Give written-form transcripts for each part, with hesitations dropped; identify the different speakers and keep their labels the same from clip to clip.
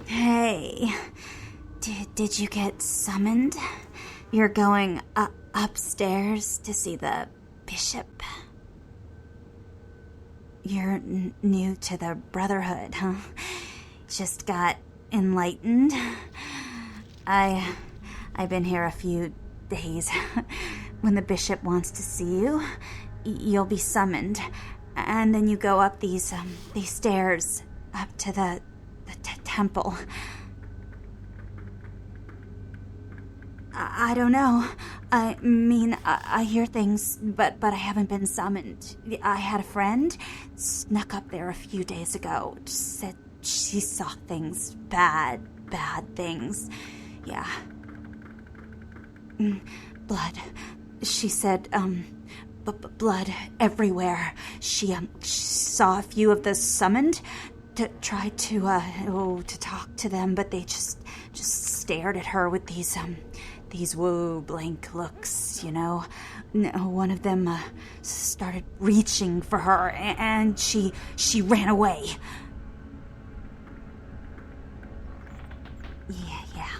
Speaker 1: Hey, did you get summoned? You're going upstairs to see the bishop. You're new to the Brotherhood, huh? Just got enlightened. I've been here a few days. When the bishop wants to see you, you'll be summoned, and then you go up these stairs up to the temple. I don't know. I mean, I hear things, but I haven't been summoned. I had a friend snuck up there a few days ago. Said she saw things, bad things. Yeah. Blood. She said, blood everywhere. She saw a few of the summoned. Tried to talk to them, but they just stared at her with these blank looks, you know. One of them started reaching for her, and she ran away. Yeah.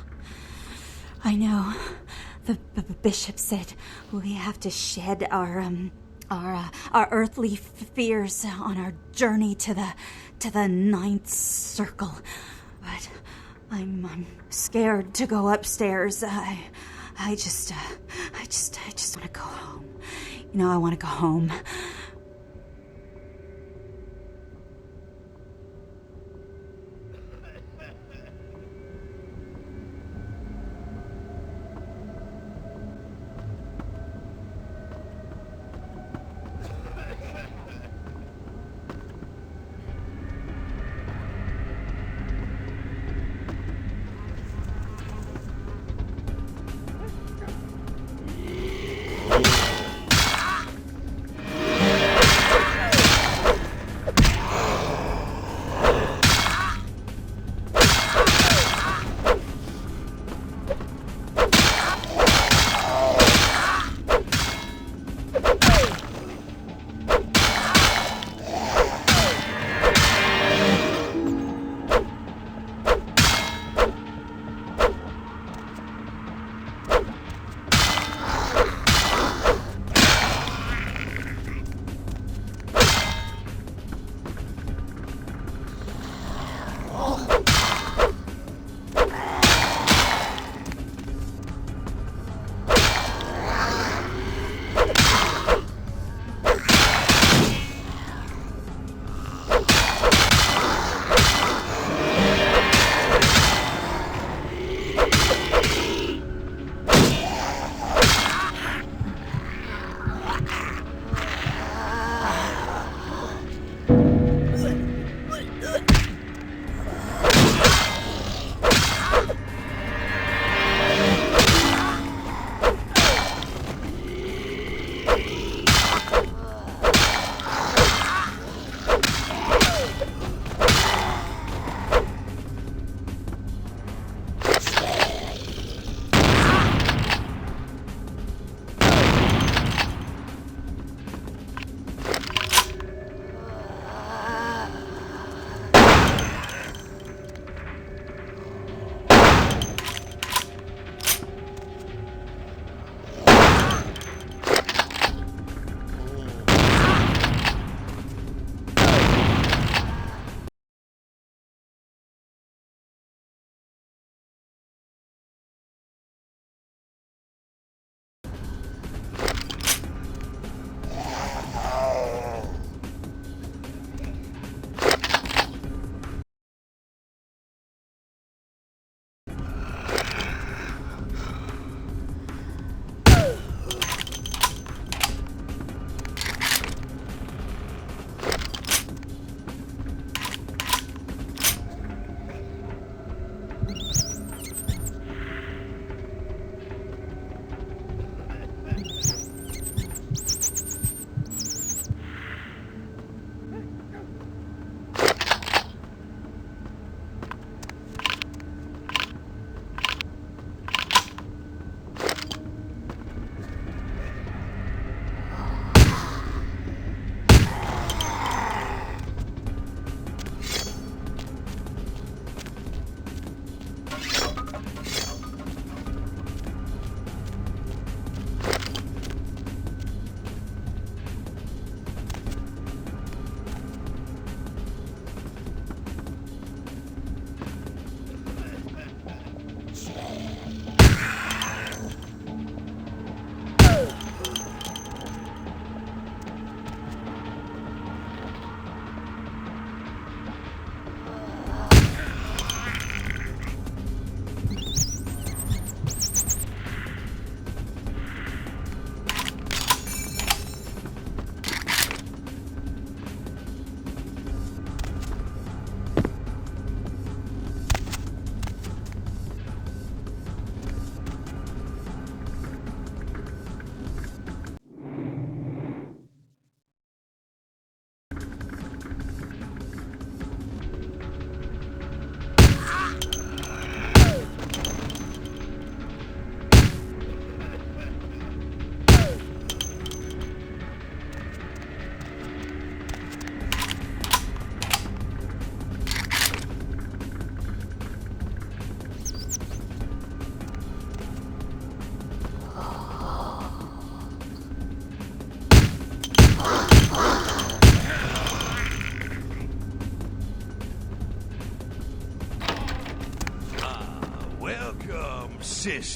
Speaker 1: I know. The bishop said we have to shed our earthly fears on our journey to the ninth circle, but I'm scared to go upstairs. I just want to go home. You know, I want to go home.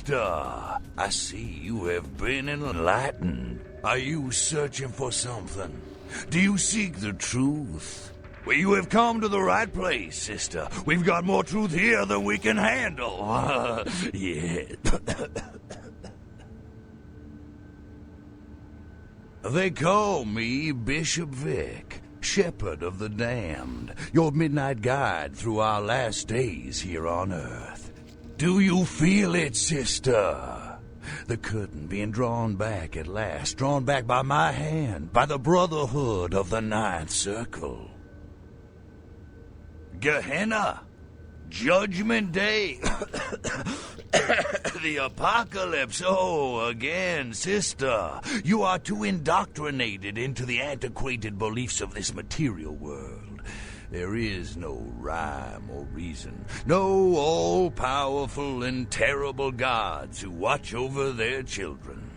Speaker 2: sister. I see you have been enlightened. Are you searching for something? Do you seek the truth? Well, you have come to the right place, sister. We've got more truth here than we can handle. Yeah. They call me Bishop Vic, Shepherd of the Damned, your midnight guide through our last days here on Earth. Do you feel it, sister? The curtain being drawn back at last, drawn back by my hand, by the Brotherhood of the Ninth Circle. Gehenna, Judgment Day, the apocalypse. Oh, again, sister, you are too indoctrinated into the antiquated beliefs of this material world. There is no rhyme or reason, no all-powerful and terrible gods who watch over their children.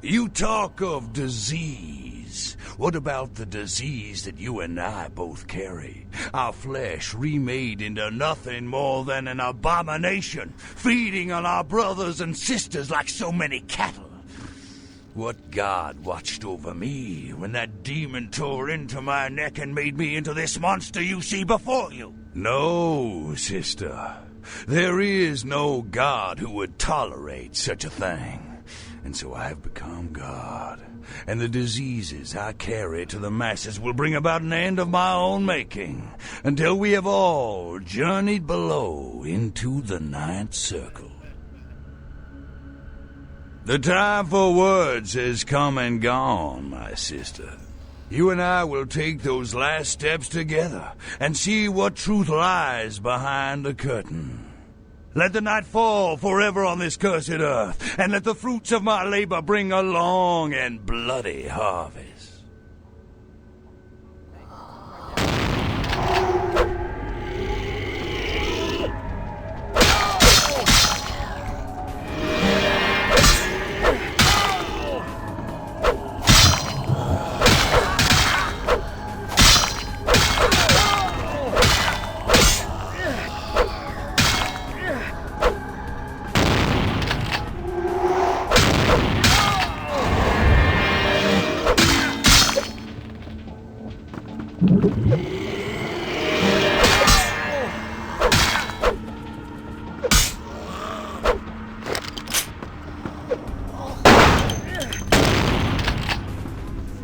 Speaker 2: You talk of disease. What about the disease that you and I both carry? Our flesh remade into nothing more than an abomination, feeding on our brothers and sisters like so many cattle. What god watched over me when that demon tore into my neck and made me into this monster you see before you? No, sister. There is no god who would tolerate such a thing. And so I have become God. And the diseases I carry to the masses will bring about an end of my own making, until we have all journeyed below into the Ninth Circle. The time for words has come and gone, my sister. You and I will take those last steps together and see what truth lies behind the curtain. Let the night fall forever on this cursed earth, and let the fruits of my labor bring a long and bloody harvest.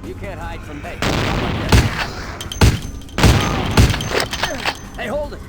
Speaker 3: You can't hide from me. Hey, hold it!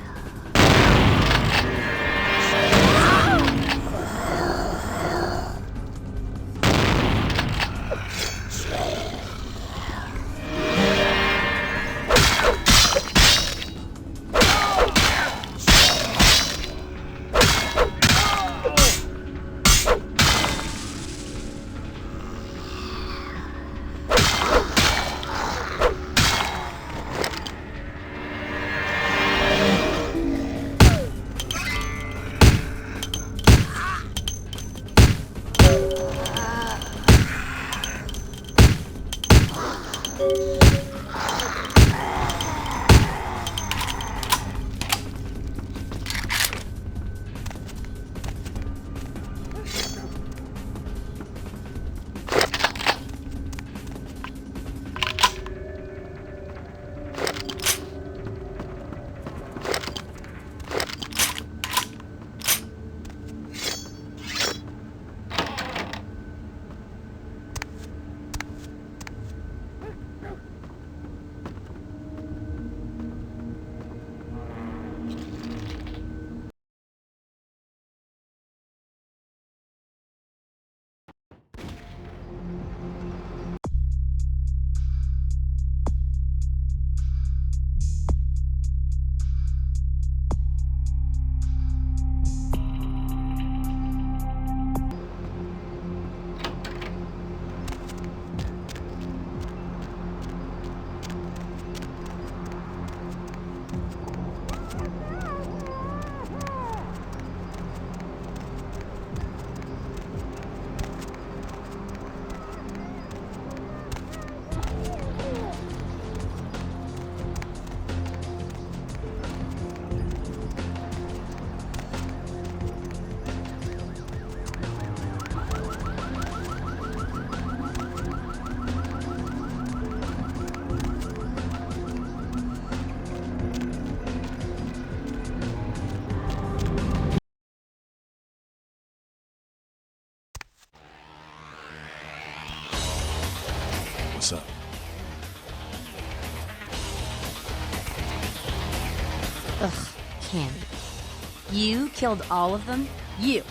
Speaker 4: Ugh, Cammy. You killed all of them? You.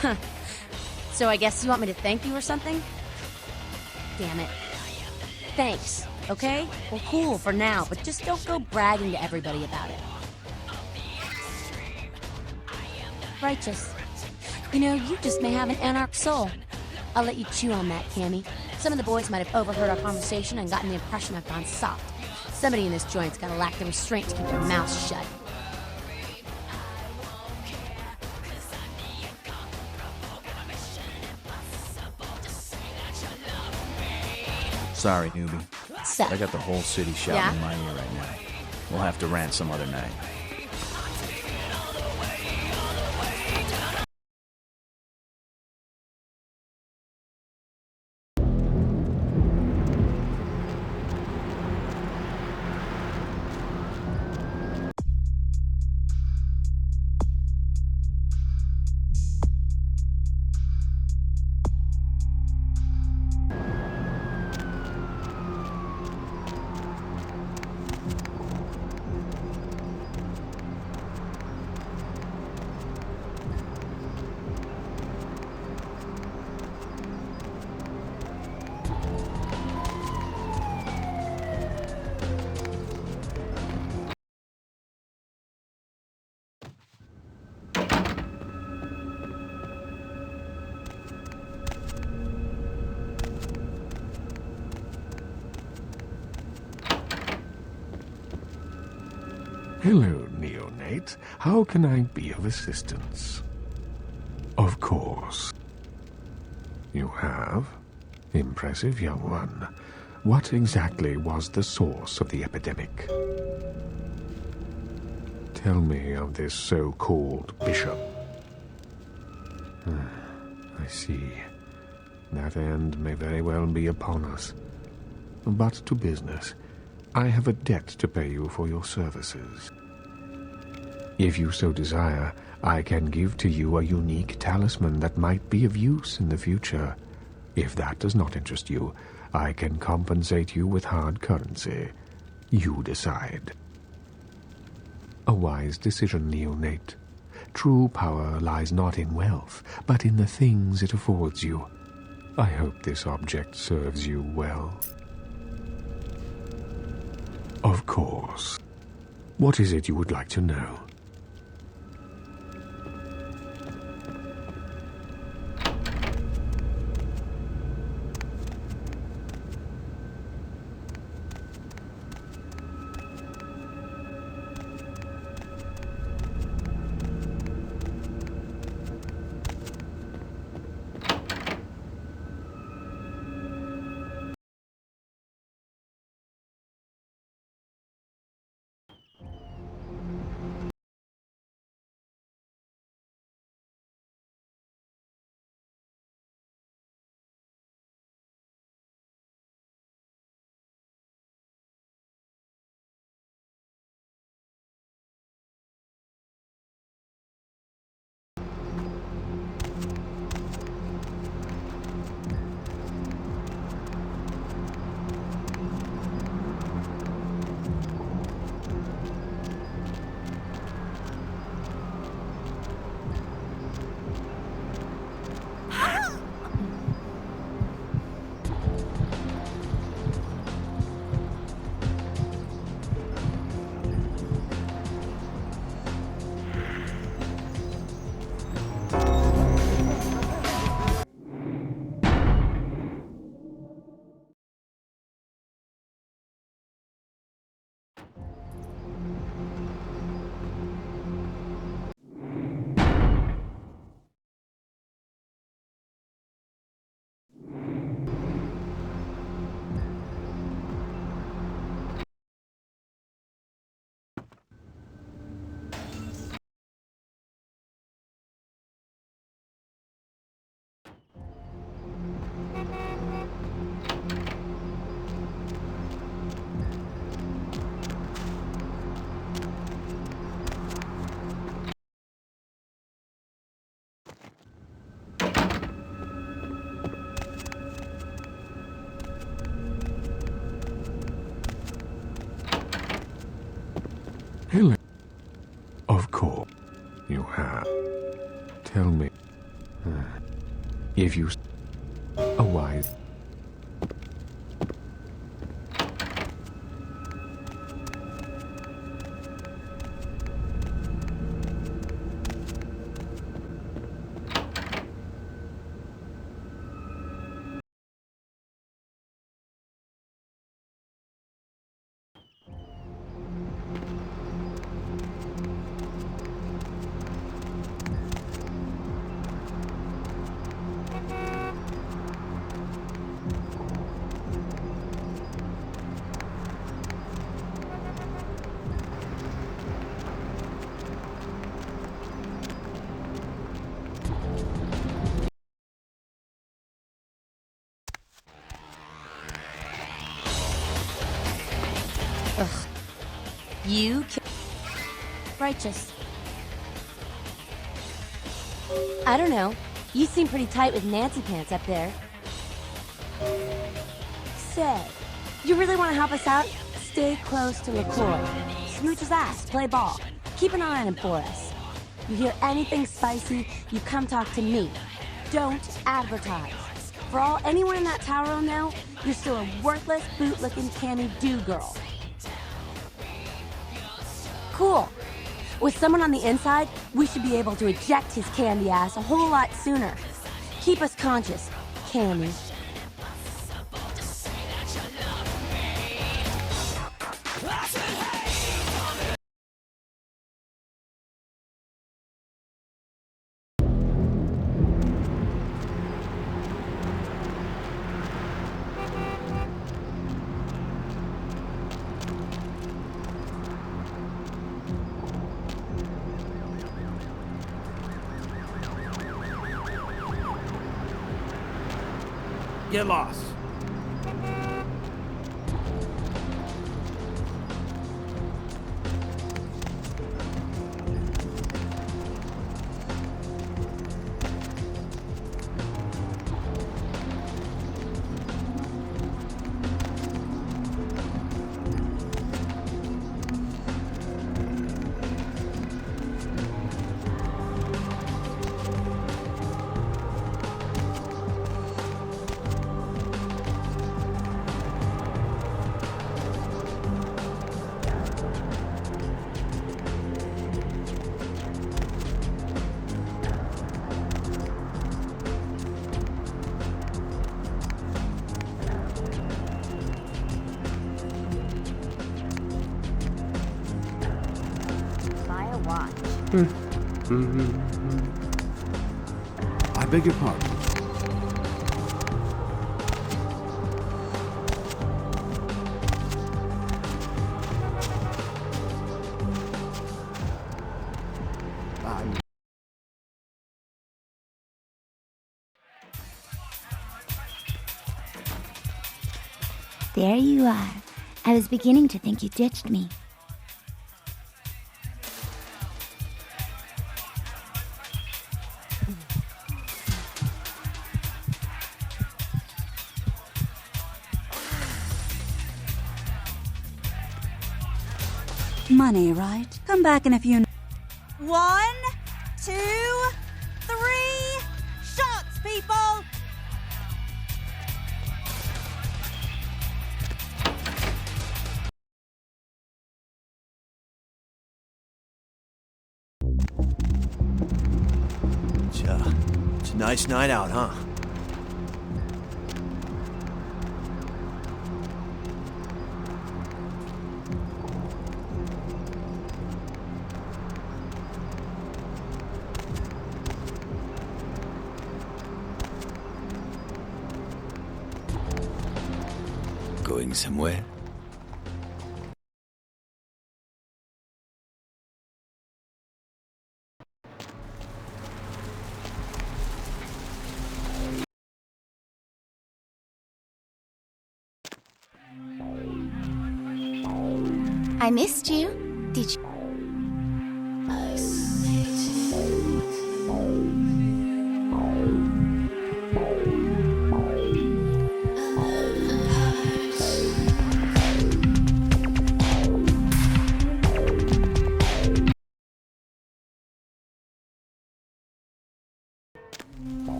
Speaker 4: Huh. So I guess you want me to thank you or something? Damn it. Thanks, okay? Well, cool for now, but just don't go bragging to everybody about it. Righteous. You know, you just may have an anarch soul. I'll let you chew on that, Cammy. Some of the boys might have overheard our conversation and gotten the impression I've gone soft. Somebody in this joint's gotta lack the restraint to keep their mouths shut.
Speaker 5: Sorry, newbie.
Speaker 4: So,
Speaker 5: I got the whole city shouting
Speaker 4: Yeah?
Speaker 5: in my ear right now. We'll have to rant some other night.
Speaker 6: Hello, neonate. How can I be of assistance? Of course. You have? Impressive, young one. What exactly was the source of the epidemic? Tell me of this so-called bishop. I see. That end may very well be upon us. But to business. I have a debt to pay you for your services. If you so desire, I can give to you a unique talisman that might be of use in the future. If that does not interest you, I can compensate you with hard currency. You decide. A wise decision, neonate. True power lies not in wealth, but in the things it affords you. I hope this object serves you well. Of course. What is it you would like to know? Tell me, if you a wise.
Speaker 4: You righteous. I don't know. You seem pretty tight with Nancy Pants up there. Say, you really want to help us out? Stay close to LaCroix. Smooch his ass, play ball. Keep an eye on him for us. You hear anything spicy, you come talk to me. Don't advertise. For all anyone in that tower will know, you're still a worthless, boot-licking canny-do girl. Cool. With someone on the inside, we should be able to eject his candy ass a whole lot sooner. Keep us conscious, Candy.
Speaker 3: Get lost.
Speaker 7: I beg your pardon.
Speaker 8: There you are. I was beginning to think you ditched me.
Speaker 1: Money, right? Come back in a few... 1, 2, 3... Shots, people!
Speaker 7: It's a nice night out, huh?
Speaker 2: Going somewhere?
Speaker 8: I missed you. Did you?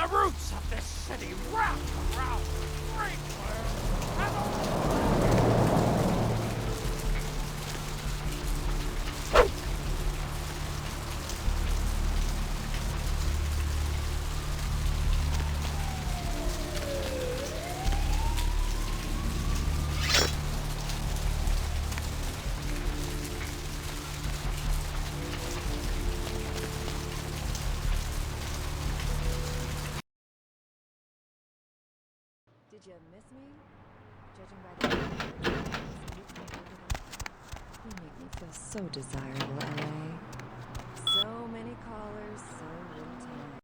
Speaker 9: The roots of this city wrap around Frankfurt and
Speaker 10: Did you miss me? Judging by the you make me feel so desirable, LA. So many callers, so little time.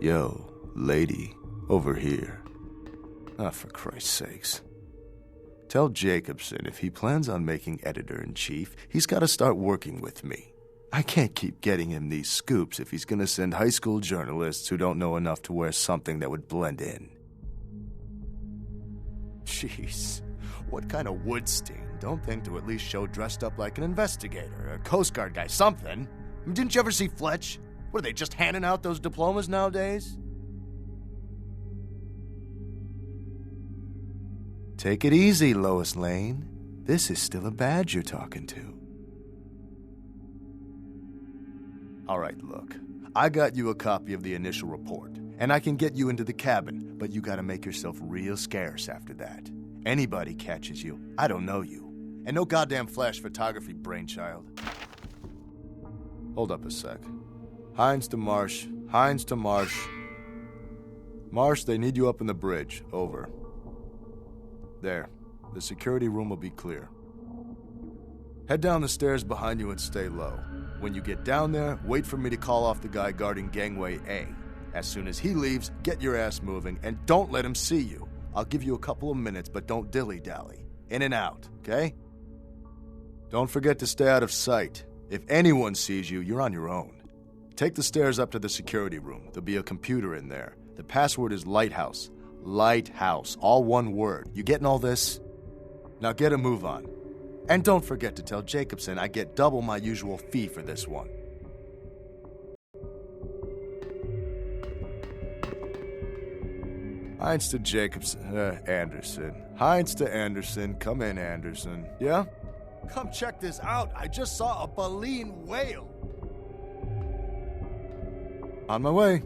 Speaker 7: Yo, lady, over here. Ah, for Christ's sakes. Tell Jacobson if he plans on making editor-in-chief, he's got to start working with me. I can't keep getting him these scoops if he's going to send high school journalists who don't know enough to wear something that would blend in. Jeez, what kind of Woodstein don't think to at least show dressed up like an investigator, a Coast Guard guy, something? Didn't you ever see Fletch? What, are they just handing out those diplomas nowadays? Take it easy, Lois Lane. This is still a badge you're talking to. All right, look. I got you a copy of the initial report, and I can get you into the cabin, but you gotta make yourself real scarce after that. Anybody catches you, I don't know you. And no goddamn flash photography, brainchild. Hold up a sec. Hines to Marsh. Hines to Marsh. Marsh, they need you up in the bridge. Over. There. The security room will be clear. Head down the stairs behind you and stay low. When you get down there, wait for me to call off the guy guarding Gangway A. As soon as he leaves, get your ass moving and don't let him see you. I'll give you a couple of minutes, but don't dilly-dally. In and out, okay? Don't forget to stay out of sight. If anyone sees you, you're on your own. Take the stairs up to the security room. There'll be a computer in there. The password is Lighthouse. Lighthouse. All one word. You getting all this? Now get a move on. And don't forget to tell Jacobson I get double my usual fee for this one. Hines to Jacobson. Anderson. Hines to Anderson. Come in, Anderson. Yeah? Come check this out. I just saw a baleen whale. On my way.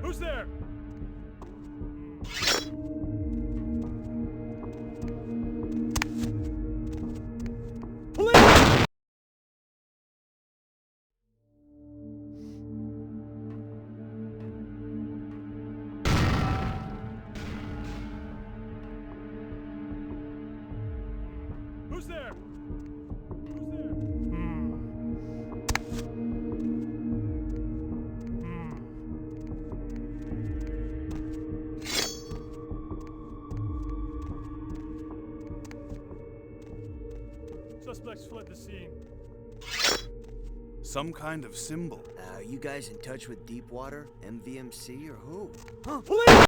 Speaker 9: Who's there? Police! Who's there? Who's there? Suspects fled the scene.
Speaker 7: Some kind of symbol.
Speaker 11: Are you guys in touch with Deepwater, MVMC, or who?
Speaker 9: Huh? Police!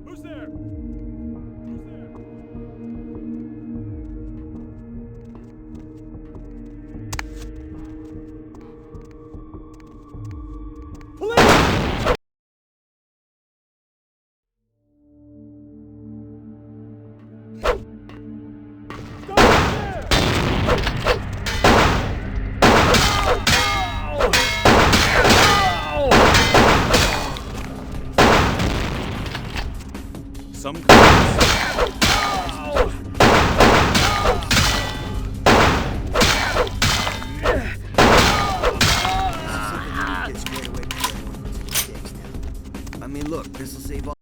Speaker 9: Who's there? Who's there? Police! Stop there!
Speaker 7: Some kind
Speaker 11: Get squared away before anyone puts any stakes down. I mean, look, this'll save all.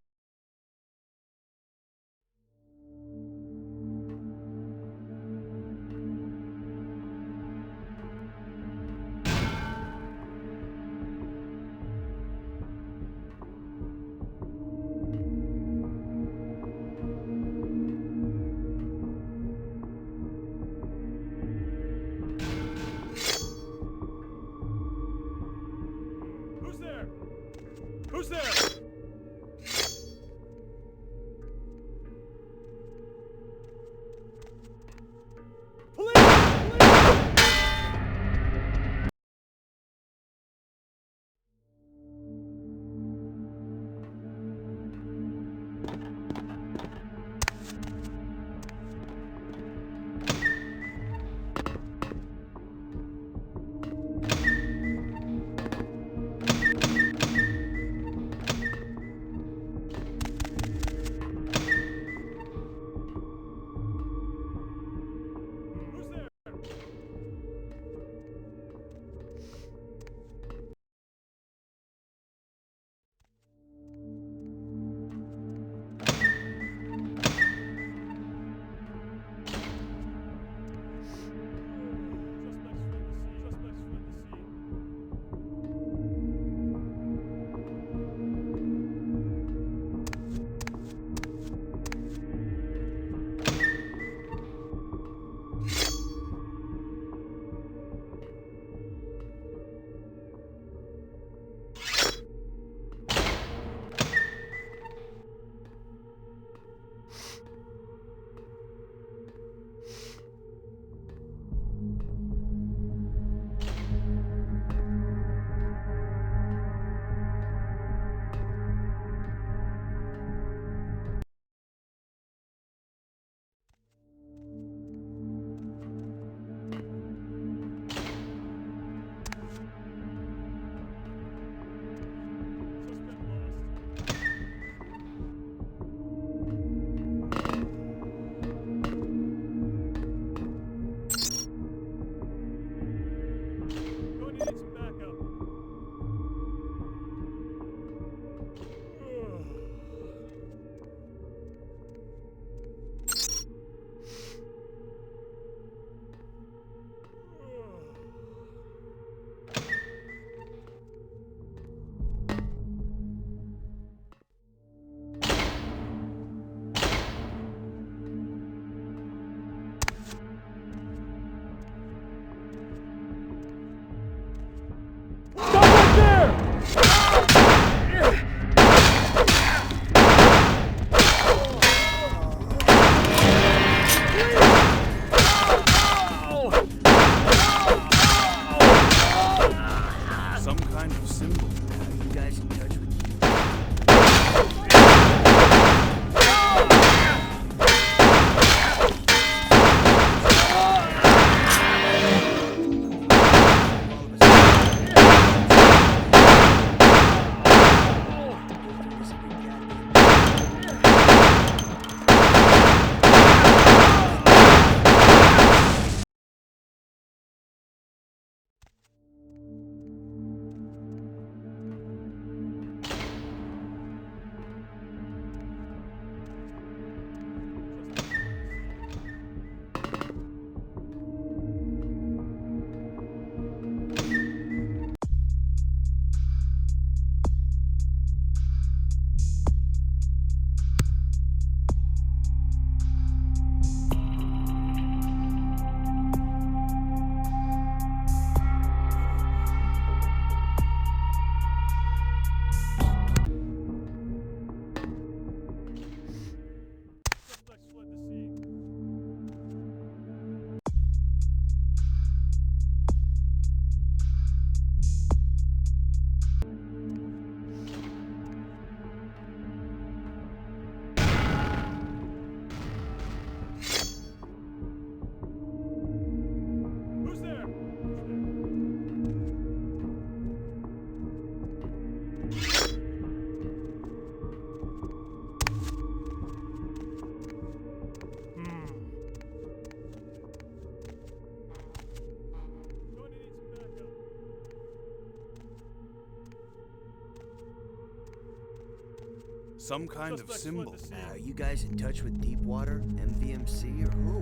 Speaker 7: Some kind of symbol.
Speaker 11: Are you guys in touch with Deepwater, MVMC, or who?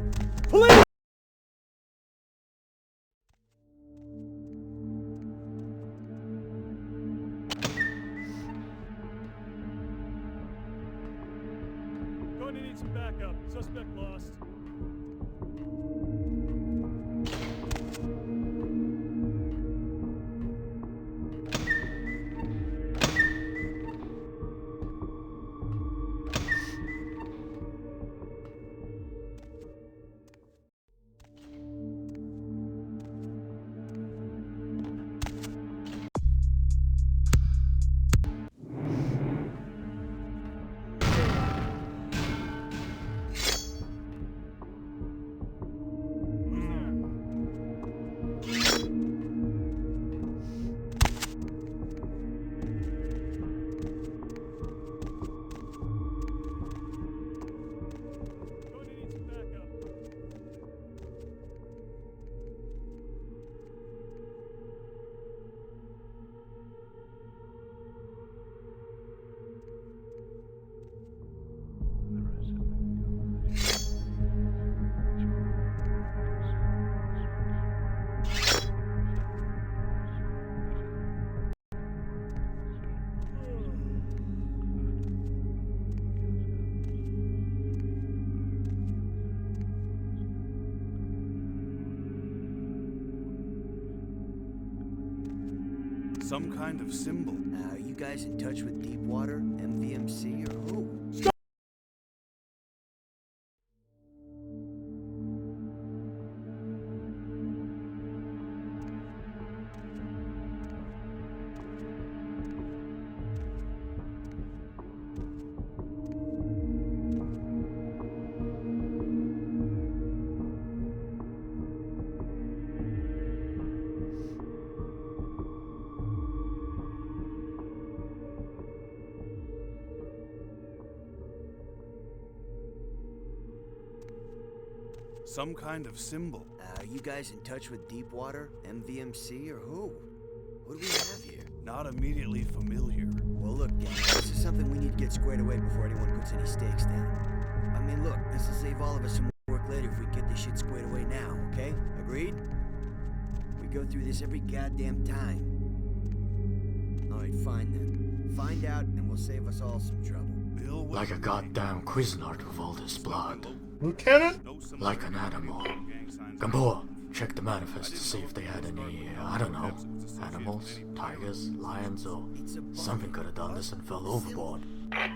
Speaker 9: Going to need some backup. Suspect lost.
Speaker 7: Some kind of symbol.
Speaker 11: Are you guys in touch with Deepwater, MVMC, or who?
Speaker 7: Some kind of symbol.
Speaker 11: Are you guys in touch with Deepwater, MVMC, or who? What do we have here?
Speaker 7: Not immediately familiar.
Speaker 11: Well, look, gang, this is something we need to get squared away before anyone puts any stakes down. I mean, look, this will save all of us some work later if we get this shit squared away now, okay? Agreed? We go through this every goddamn time. Alright, fine then. Find out, and we'll save us all some trouble.
Speaker 7: Bill
Speaker 12: Like a goddamn Cuisinart with all this blood.
Speaker 6: Lieutenant?
Speaker 12: Like an animal. Gamboa, check the manifest to see if they had any, I don't know, animals, tigers, lions, or something could have done this and fell overboard.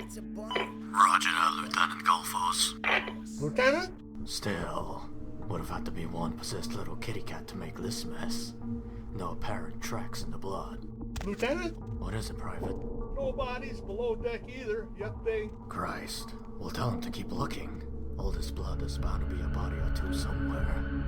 Speaker 11: It's a bummer.
Speaker 12: Roger that, Lieutenant Golfos.
Speaker 6: Lieutenant?
Speaker 12: Still, would have had to be one possessed little kitty cat to make this mess. No apparent tracks in the blood.
Speaker 6: Lieutenant?
Speaker 12: What is it, Private?
Speaker 6: No bodies below deck either, yet they...
Speaker 12: Christ, we'll tell him to keep looking. All this blood is bound to be a body or two somewhere.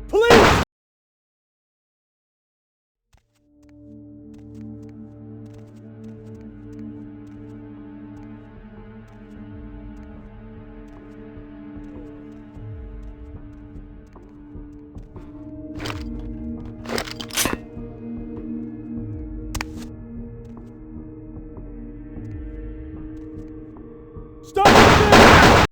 Speaker 13: Police! Stop it!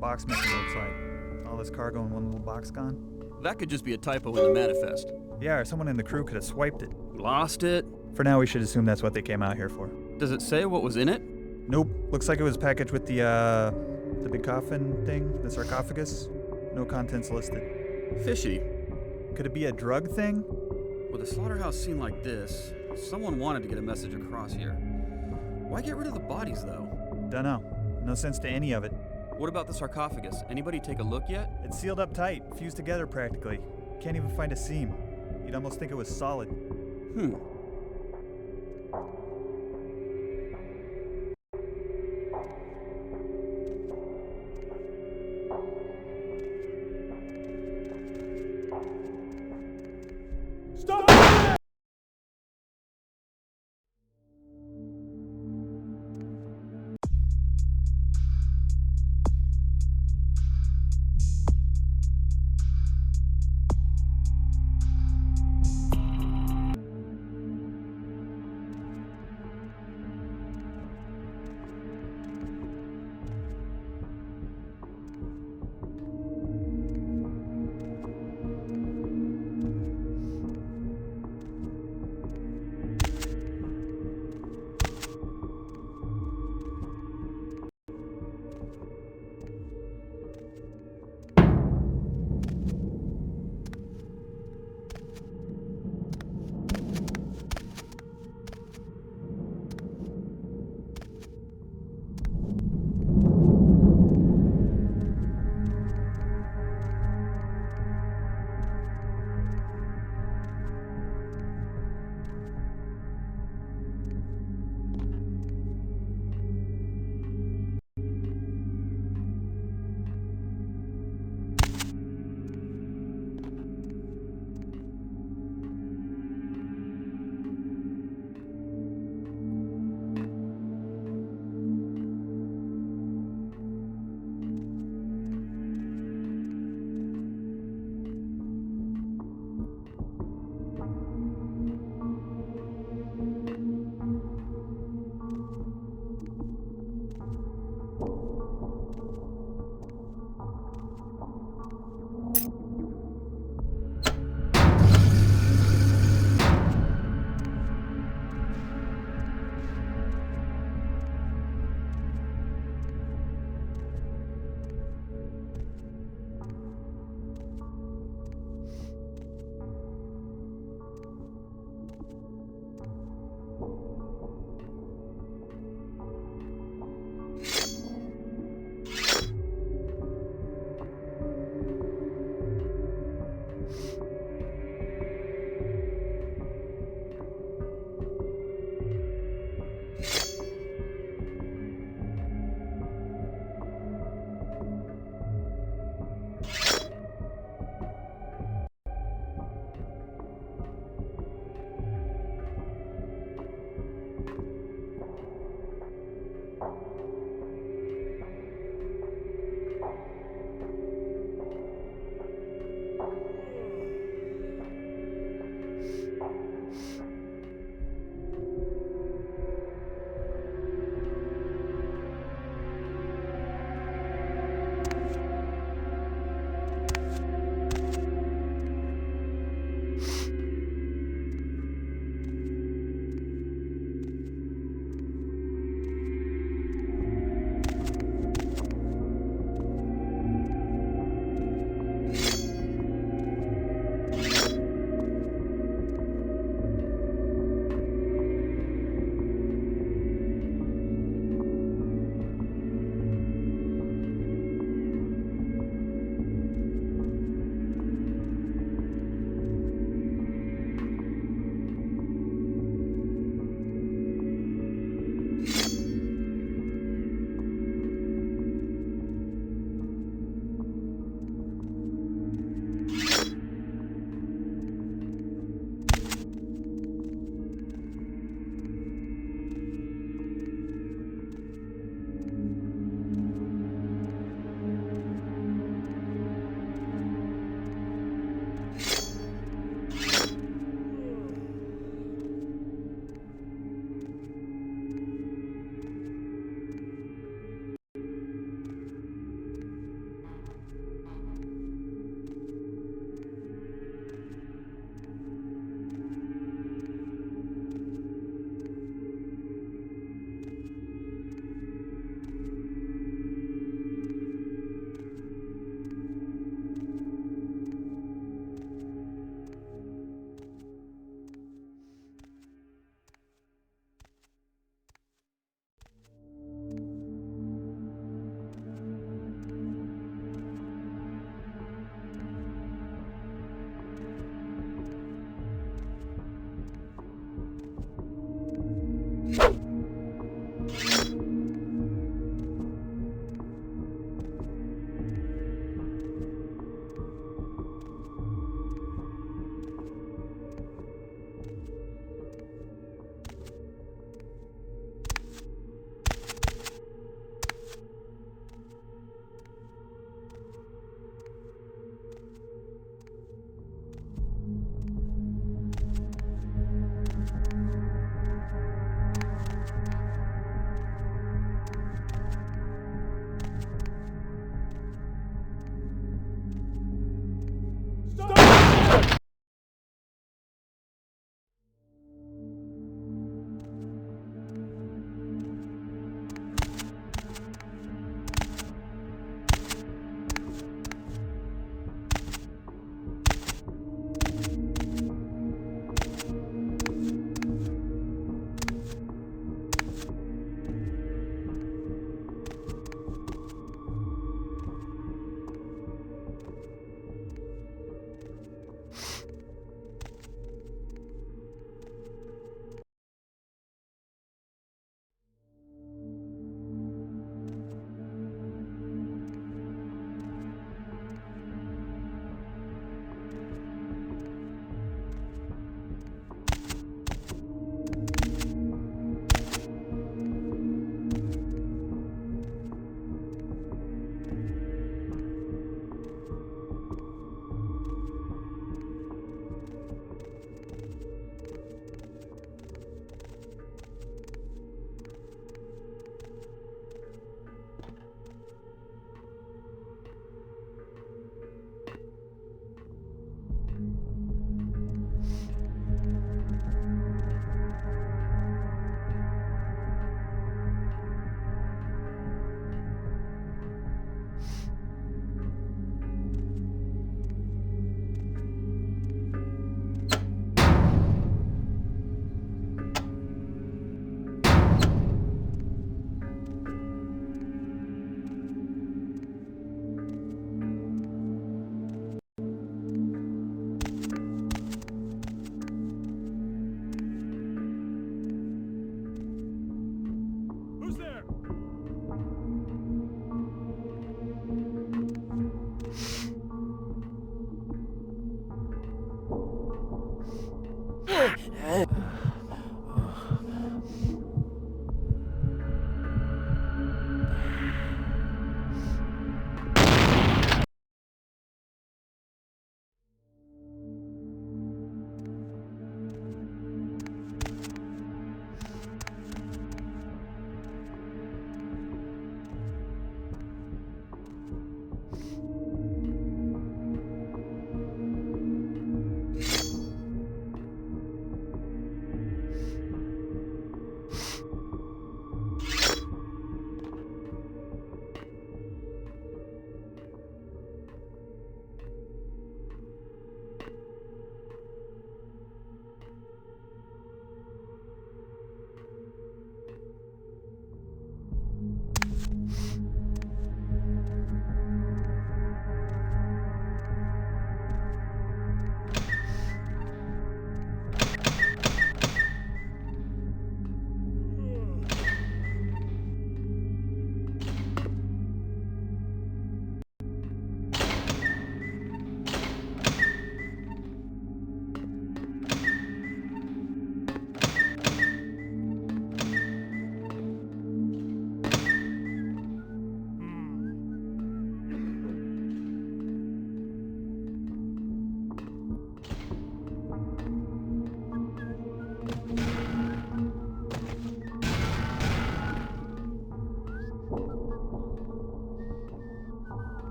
Speaker 14: Box missing, looks like. All this cargo in one little box gone.
Speaker 15: That could just be a typo in the manifest.
Speaker 14: Yeah, or someone in the crew could have swiped it.
Speaker 15: Lost it?
Speaker 14: For now, we should assume that's what they came out here for.
Speaker 15: Does it say what was in it?
Speaker 14: Nope. Looks like it was packaged with the big coffin thing, the sarcophagus. No contents listed.
Speaker 15: Fishy.
Speaker 14: Could it be a drug thing?
Speaker 15: With a slaughterhouse scene like this, someone wanted to get a message across here. Why get rid of the bodies, though?
Speaker 14: Dunno. No sense to any of it.
Speaker 15: What about the sarcophagus? Anybody take a look yet?
Speaker 14: It's sealed up tight, fused together practically. Can't even find a seam. You'd almost think it was solid.
Speaker 13: Stop it!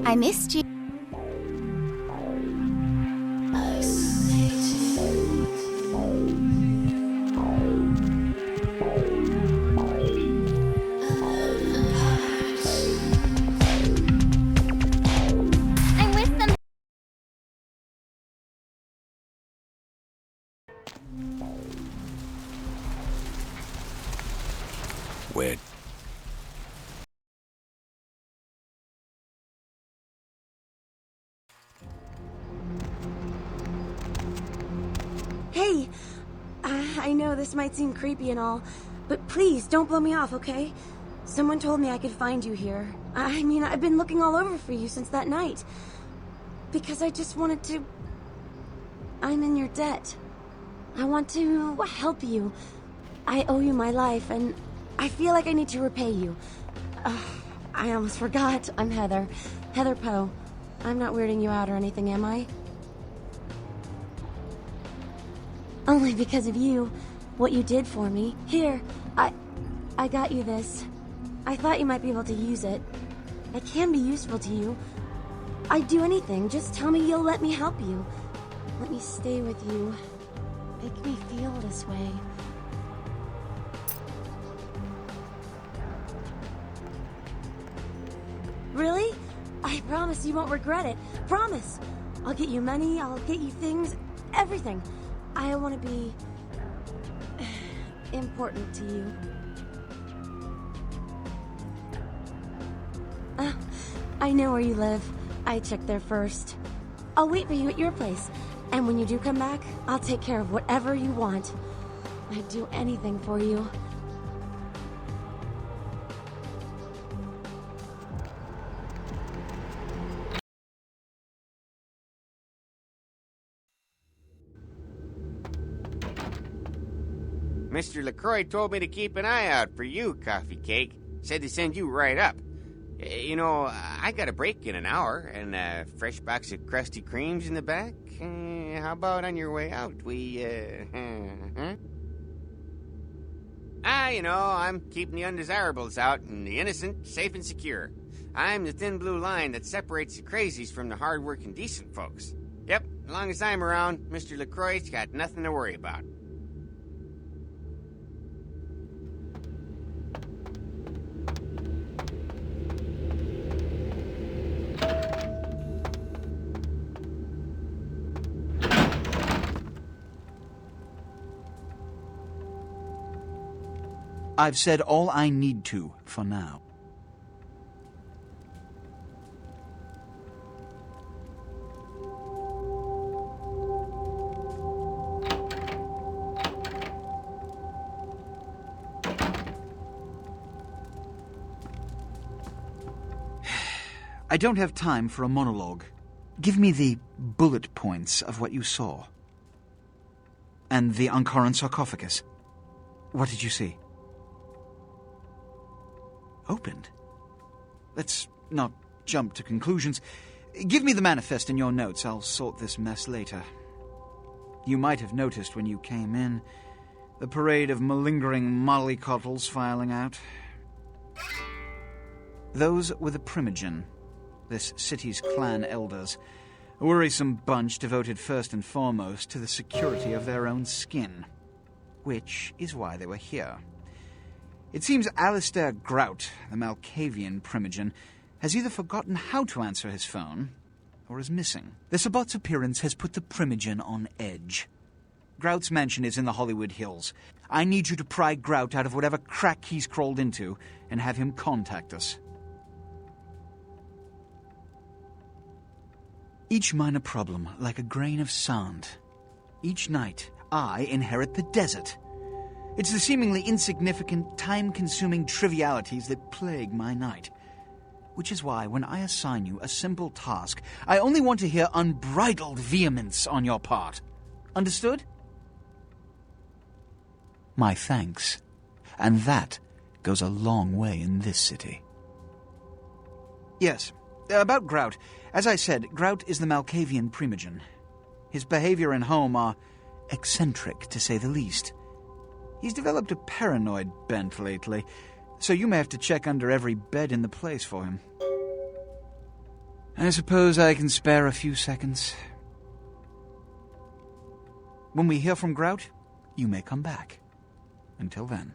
Speaker 8: I missed you. I'm with them.
Speaker 2: Where?
Speaker 16: Hey, I know this might seem creepy and all, but please don't blow me off, okay? Someone told me I could find you here. I mean, I've been looking all over for you since that night. Because I just wanted to... I'm in your debt. I want to help you. I owe you my life, and I feel like I need to repay you. I almost forgot. I'm Heather. Heather Poe. I'm not weirding you out or anything, am I? Only because of you. What you did for me. Here, I got you this. I thought you might be able to use it. It can be useful to you. I'd do anything. Just tell me you'll let me help you. Let me stay with you. Make me feel this way. Really? I promise you won't regret it. Promise. I'll get you money, I'll get you things, everything. I want to be important to you. I know where you live. I checked there first. I'll wait for you at your place. And when you do come back, I'll take care of whatever you want. I'd do anything for you.
Speaker 17: Mr. LaCroix told me to keep an eye out for you, Coffee Cake. Said to send you right up. You know, I got a break in an hour, and a fresh box of Krusty Kremes in the back. How about on your way out, we, huh? You know, I'm keeping the undesirables out and the innocent safe and secure. I'm the thin blue line that separates the crazies from the hard-working decent folks. Yep, as long as I'm around, Mr. LaCroix's got nothing to worry about.
Speaker 5: I've said all I need to for now. I don't have time for a monologue. Give me the bullet points of what you saw. And the Ankaran sarcophagus. What did you see? Opened? Let's not jump to conclusions. Give me the manifest in your notes. I'll sort this mess later. You might have noticed when you came in the parade of malingering mollycoddles filing out. Those were the Primogen, this city's clan elders, a worrisome bunch devoted first and foremost to the security of their own skin, which is why they were here. It seems Alistair Grout, the Malkavian Primogen, has either forgotten how to answer his phone or is missing. The Sabot's appearance has put the Primogen on edge. Grout's mansion is in the Hollywood Hills. I need you to pry Grout out of whatever crack he's crawled into and have him contact us. Each minor problem like a grain of sand. Each night, I inherit the desert. It's the seemingly insignificant, time-consuming trivialities that plague my night. Which is why, when I assign you a simple task, I only want to hear unbridled vehemence on your part. Understood? My thanks. And that goes a long way in this city. Yes, about Grout. As I said, Grout is the Malkavian Primogen. His behavior and home are eccentric, to say the least. He's developed a paranoid bent lately, so you may have to check under every bed in the place for him. I suppose I can spare a few seconds. When we hear from Grout, you may come back. Until then.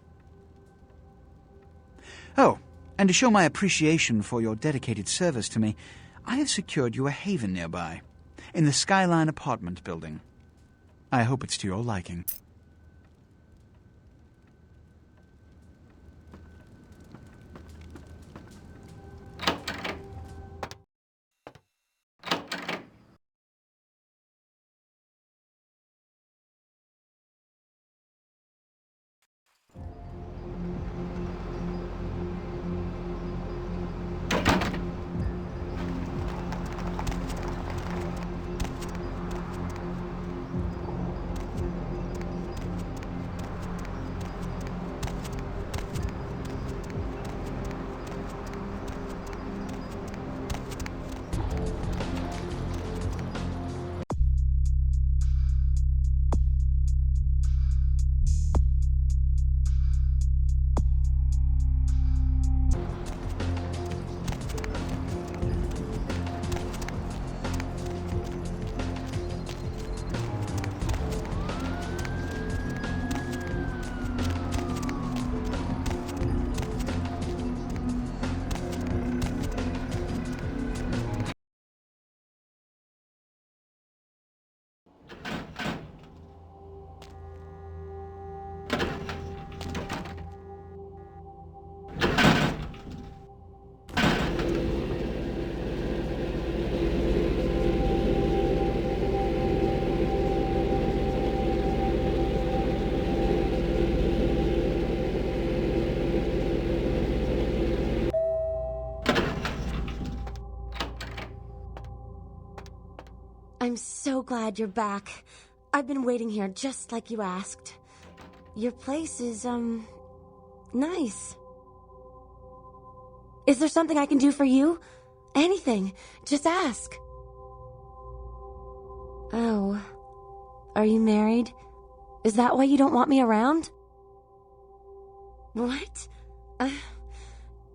Speaker 5: Oh, and to show my appreciation for your dedicated service to me, I have secured you a haven nearby, in the Skyline apartment building. I hope it's to your liking.
Speaker 16: I'm so glad you're back. I've been waiting here just like you asked. Your place is, nice. Is there something I can do for you? Anything. Just ask. Oh. Are you married? Is that why you don't want me around? What?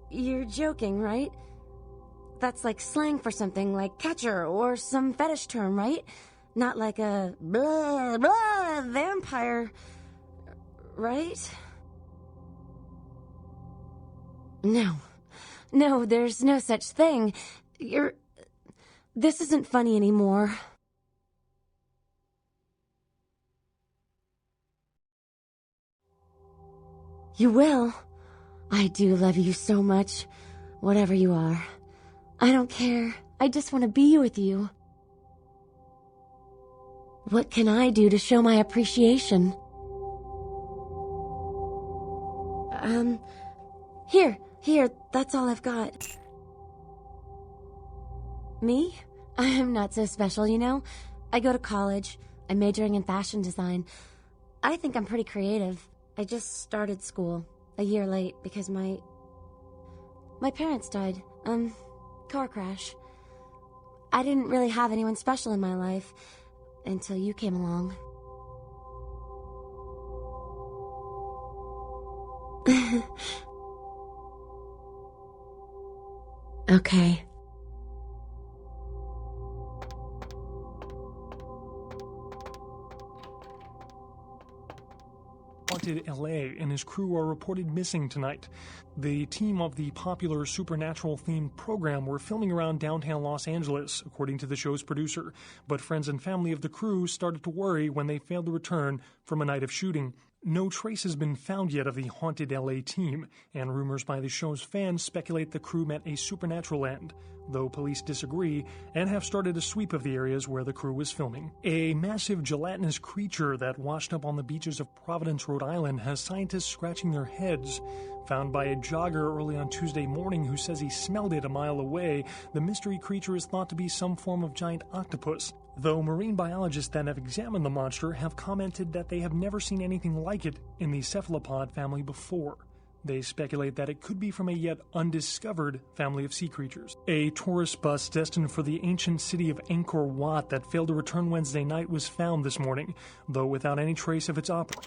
Speaker 16: You're joking, right? That's like slang for something like catcher or some fetish term, right? Not like a blah, blah, vampire, right? No, there's no such thing. This isn't funny anymore. You will. I do love you so much, whatever you are. I don't care. I just want to be with you. What can I do to show my appreciation? Here, that's all I've got. Me? I'm not so special, you know? I go to college. I'm majoring in fashion design. I think I'm pretty creative. I just started school a year late because my parents died. Car crash. I didn't really have anyone special in my life until you came along. Okay.
Speaker 18: Haunted LA and his crew are reported missing tonight. The team of the popular supernatural-themed program were filming around downtown Los Angeles, according to the show's producer, but friends and family of the crew started to worry when they failed to return from a night of shooting. No trace has been found yet of the Haunted LA team, and rumors by the show's fans speculate the crew met a supernatural end, though police disagree and have started a sweep of the areas where the crew was filming. A massive gelatinous creature that washed up on the beaches of Providence, Rhode Island, has scientists scratching their heads. Found by a jogger early on Tuesday morning who says he smelled it a mile away, the mystery creature is thought to be some form of giant octopus, though marine biologists that have examined the monster have commented that they have never seen anything like it in the cephalopod family before. They speculate that it could be from a yet undiscovered family of sea creatures. A tourist bus destined for the ancient city of Angkor Wat that failed to return Wednesday night was found this morning, though without any trace of its operator.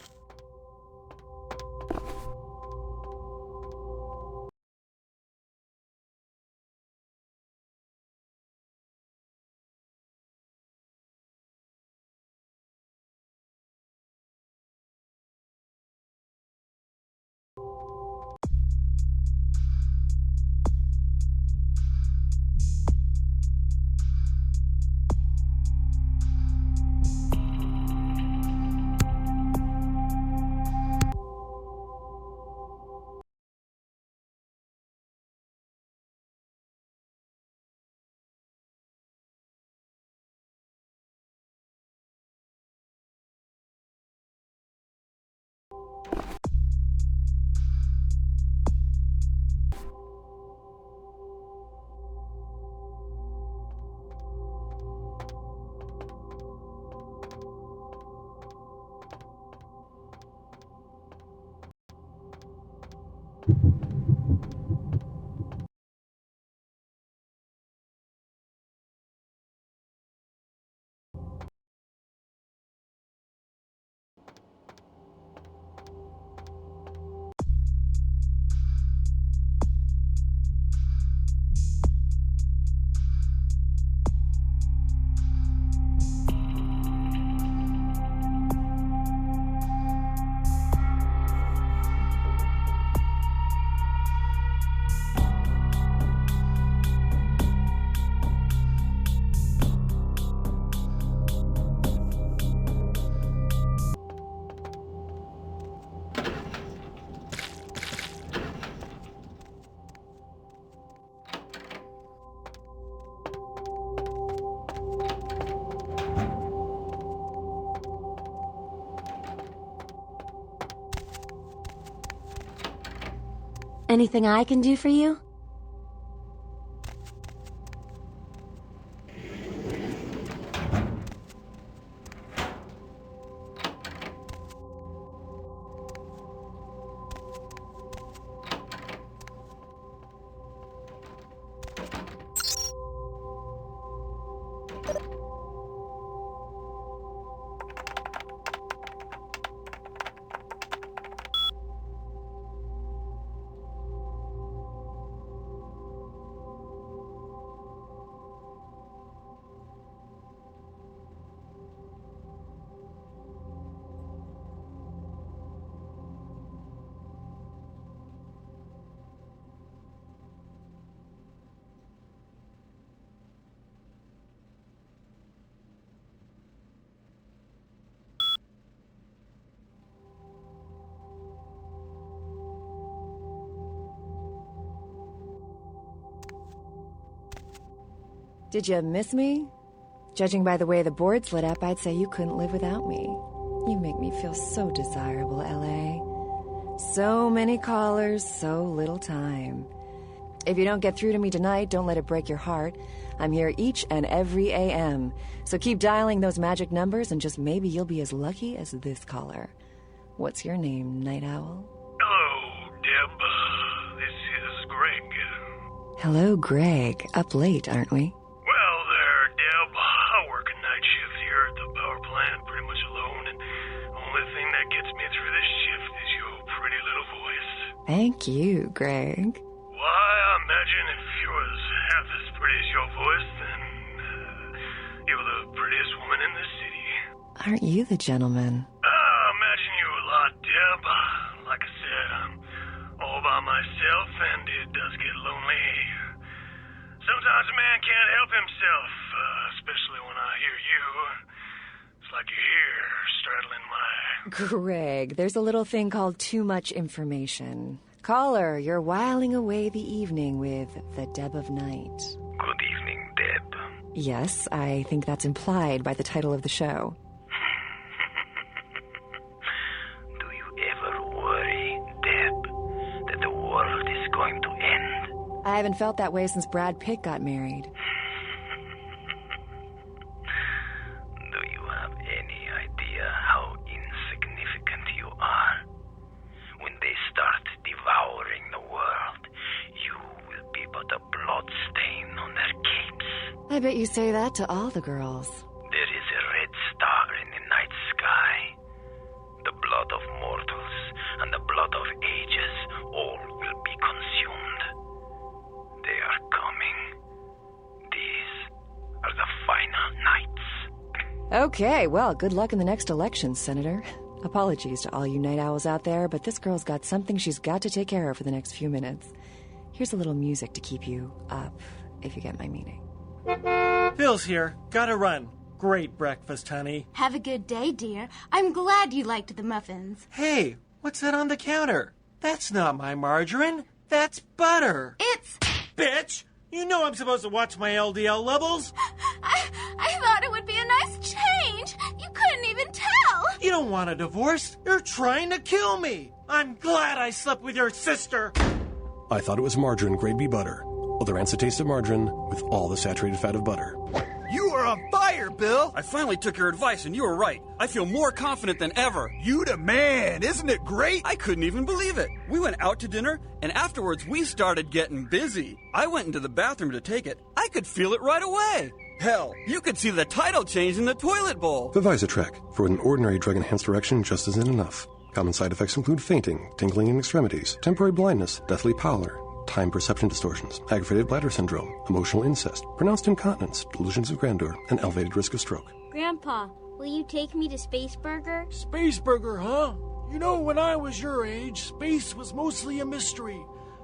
Speaker 16: Anything I can do for you?
Speaker 10: Did you miss me? Judging by the way the board's lit up, I'd say you couldn't live without me. You make me feel so desirable, L.A. So many callers, so little time. If you don't get through to me tonight, don't let it break your heart. I'm here each and every AM. So keep dialing those magic numbers and just maybe you'll be as lucky as this caller. What's your name, Night Owl?
Speaker 19: Hello, Deb. This is Greg.
Speaker 10: Hello, Greg. Up late, aren't we?
Speaker 19: Well there, Deb. I work a night shift here at the power plant, pretty much alone, and the only thing that gets me through this shift is your pretty little voice.
Speaker 10: Thank you, Greg.
Speaker 19: Why, I imagine if you was half as pretty as your voice, then you're the prettiest woman in the city.
Speaker 10: Aren't you the gentleman?
Speaker 19: I imagine you a lot, Deb. Like I said, I'm all by myself, and it does get lonely. Sometimes a man can't help himself, especially when I hear you. It's like you're here, straddling my...
Speaker 10: Greg, there's a little thing called too much information. Caller, you're whiling away the evening with the Deb of Night.
Speaker 19: Good evening, Deb.
Speaker 10: Yes, I think that's implied by the title of the show.
Speaker 19: Do you ever worry, Deb, that the world is going to end?
Speaker 10: I haven't felt that way since Brad Pitt got married.
Speaker 19: Do you have any idea how insignificant you are? When they start devouring the world, you will be but a blood stain on their capes.
Speaker 10: I bet you say that to all the girls.
Speaker 19: There is a red star in the night sky. The blood of mortals and the blood of ages, all will be consumed. They are coming. These are the final nights.
Speaker 10: Okay, well, good luck in the next election, Senator. Apologies to all you night owls out there, but this girl's got something she's got to take care of for the next few minutes. Here's a little music to keep you up, if you get my meaning.
Speaker 20: Phil's here. Gotta run. Great breakfast, honey.
Speaker 21: Have a good day, dear. I'm glad you liked the muffins.
Speaker 20: Hey, what's that on the counter? That's not my margarine. That's butter.
Speaker 21: It's...
Speaker 20: Bitch! You know I'm supposed to watch my LDL levels.
Speaker 21: I thought it would be a nice change. You couldn't even tell.
Speaker 20: You don't want a divorce. You're trying to kill me. I'm glad I slept with your sister.
Speaker 22: I thought it was margarine grade B butter. Well, the rancid taste of margarine with all the saturated fat of butter.
Speaker 15: You are on fire, Bill! I finally took your advice, and you were right. I feel more confident than ever.
Speaker 23: You the man! Isn't it great?
Speaker 15: I couldn't even believe it. We went out to dinner, and afterwards we started getting busy. I went into the bathroom to take it. I could feel it right away. Hell, you could see the title change in the toilet bowl.
Speaker 22: The Visatrek, for an ordinary drug-enhanced erection just isn't enough. Common side effects include fainting, tingling in extremities, temporary blindness, deathly pallor, time perception distortions, aggravated bladder syndrome, emotional incest, pronounced incontinence, delusions of grandeur, and elevated risk of stroke.
Speaker 24: Grandpa, will you take me to Space Burger?
Speaker 25: Space Burger, huh? You know, when I was your age, space was mostly a mystery.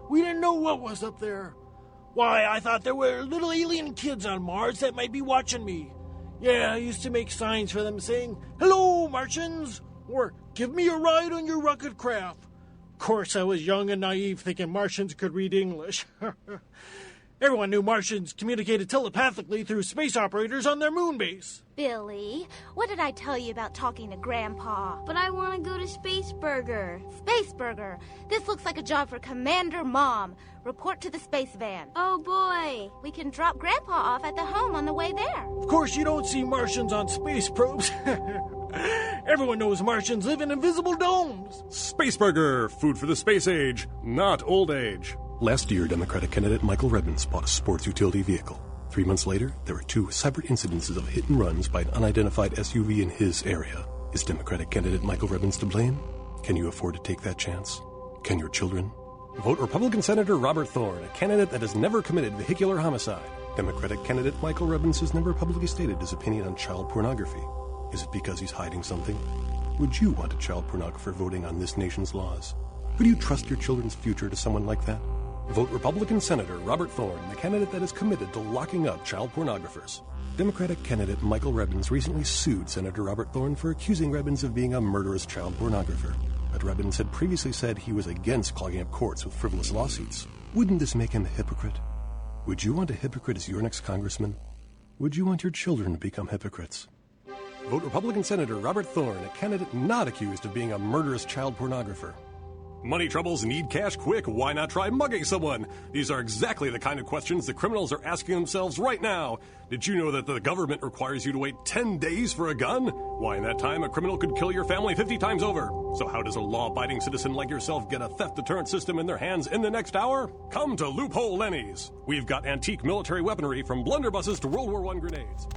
Speaker 25: We didn't know what was up there. Why, I thought there were little alien kids on Mars that might be watching me. Yeah, I used to make signs for them saying, "Hello, Martians," or "Give me a ride on your rocket craft." Of course, I was young and naive, thinking Martians could read English. Everyone knew Martians communicated telepathically through space operators on their moon base.
Speaker 21: Billy, what did I tell you about talking to Grandpa?
Speaker 24: But I want to go to Spaceburger.
Speaker 21: Spaceburger. This looks like a job for Commander Mom. Report to the space van.
Speaker 24: Oh, boy.
Speaker 21: We can drop Grandpa off at the home on the way there.
Speaker 25: Of course, you don't see Martians on space probes. Everyone knows Martians live in invisible domes.
Speaker 1: Spaceburger, food for the space age, not old age.
Speaker 22: Last year, Democratic candidate Michael Redmond bought a sports utility vehicle. 3 months later, there were 2 separate incidences of hit and runs by an unidentified SUV in his area. Is Democratic candidate Michael Redmond to blame? Can you afford to take that chance? Can your children? Vote Republican Senator Robert Thorne, a candidate that has never committed vehicular homicide. Democratic candidate Michael Redmond has never publicly stated his opinion on child pornography. Is it because he's hiding something? Would you want a child pornographer voting on this nation's laws? Would you trust your children's future to someone like that? Vote Republican Senator Robert Thorne, the candidate that is committed to locking up child pornographers. Democratic candidate Michael Redmond recently sued Senator Robert Thorne for accusing Redmond of being a murderous child pornographer. But Redmond had previously said he was against clogging up courts with frivolous lawsuits. Wouldn't this make him a hypocrite? Would you want a hypocrite as your next congressman? Would you want your children to become hypocrites? Vote Republican Senator Robert Thorne, a candidate not accused of being a murderous child pornographer.
Speaker 1: Money troubles, need cash quick, why not try mugging someone? These are exactly the kind of questions the criminals are asking themselves right now. Did you know that the government requires you to wait 10 days for a gun? Why, in that time, a criminal could kill your family 50 times over. So how does a law-abiding citizen like yourself get a theft deterrent system in their hands in the next hour? Come to Loophole Lenny's. We've got antique military weaponry from blunderbusses to World War I grenades.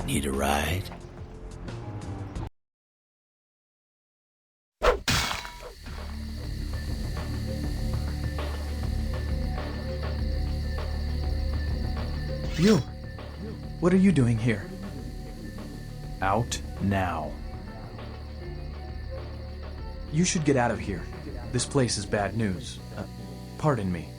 Speaker 3: Need a ride?
Speaker 4: You! What are you doing here? Out now. You should get out of here. This place is bad news. Pardon me.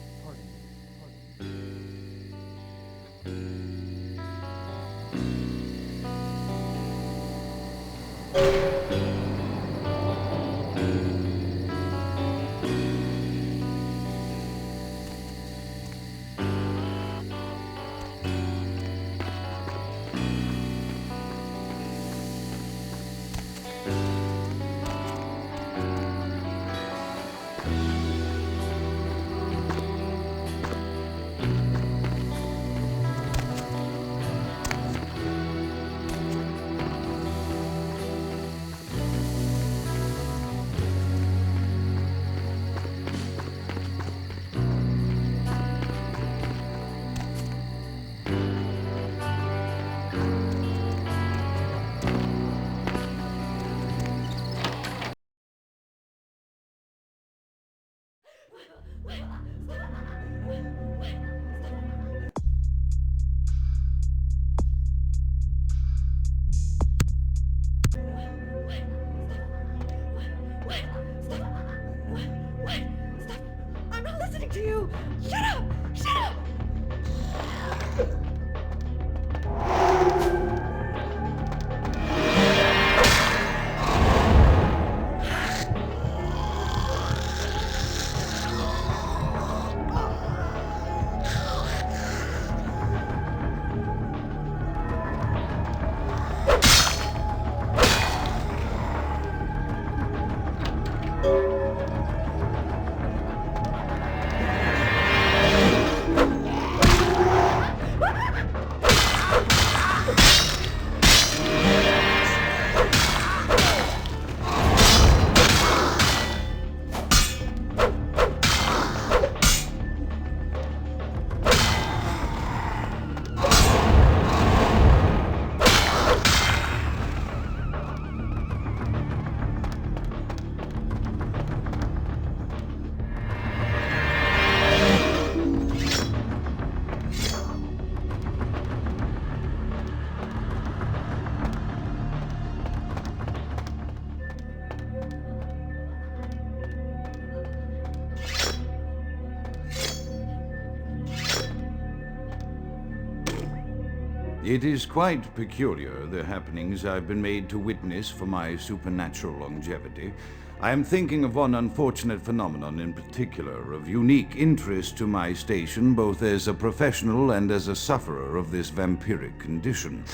Speaker 6: It is quite peculiar, the happenings I've been made to witness for my supernatural longevity. I am thinking of one unfortunate phenomenon in particular, of unique interest to my station, both as a professional and as a sufferer of this vampiric condition.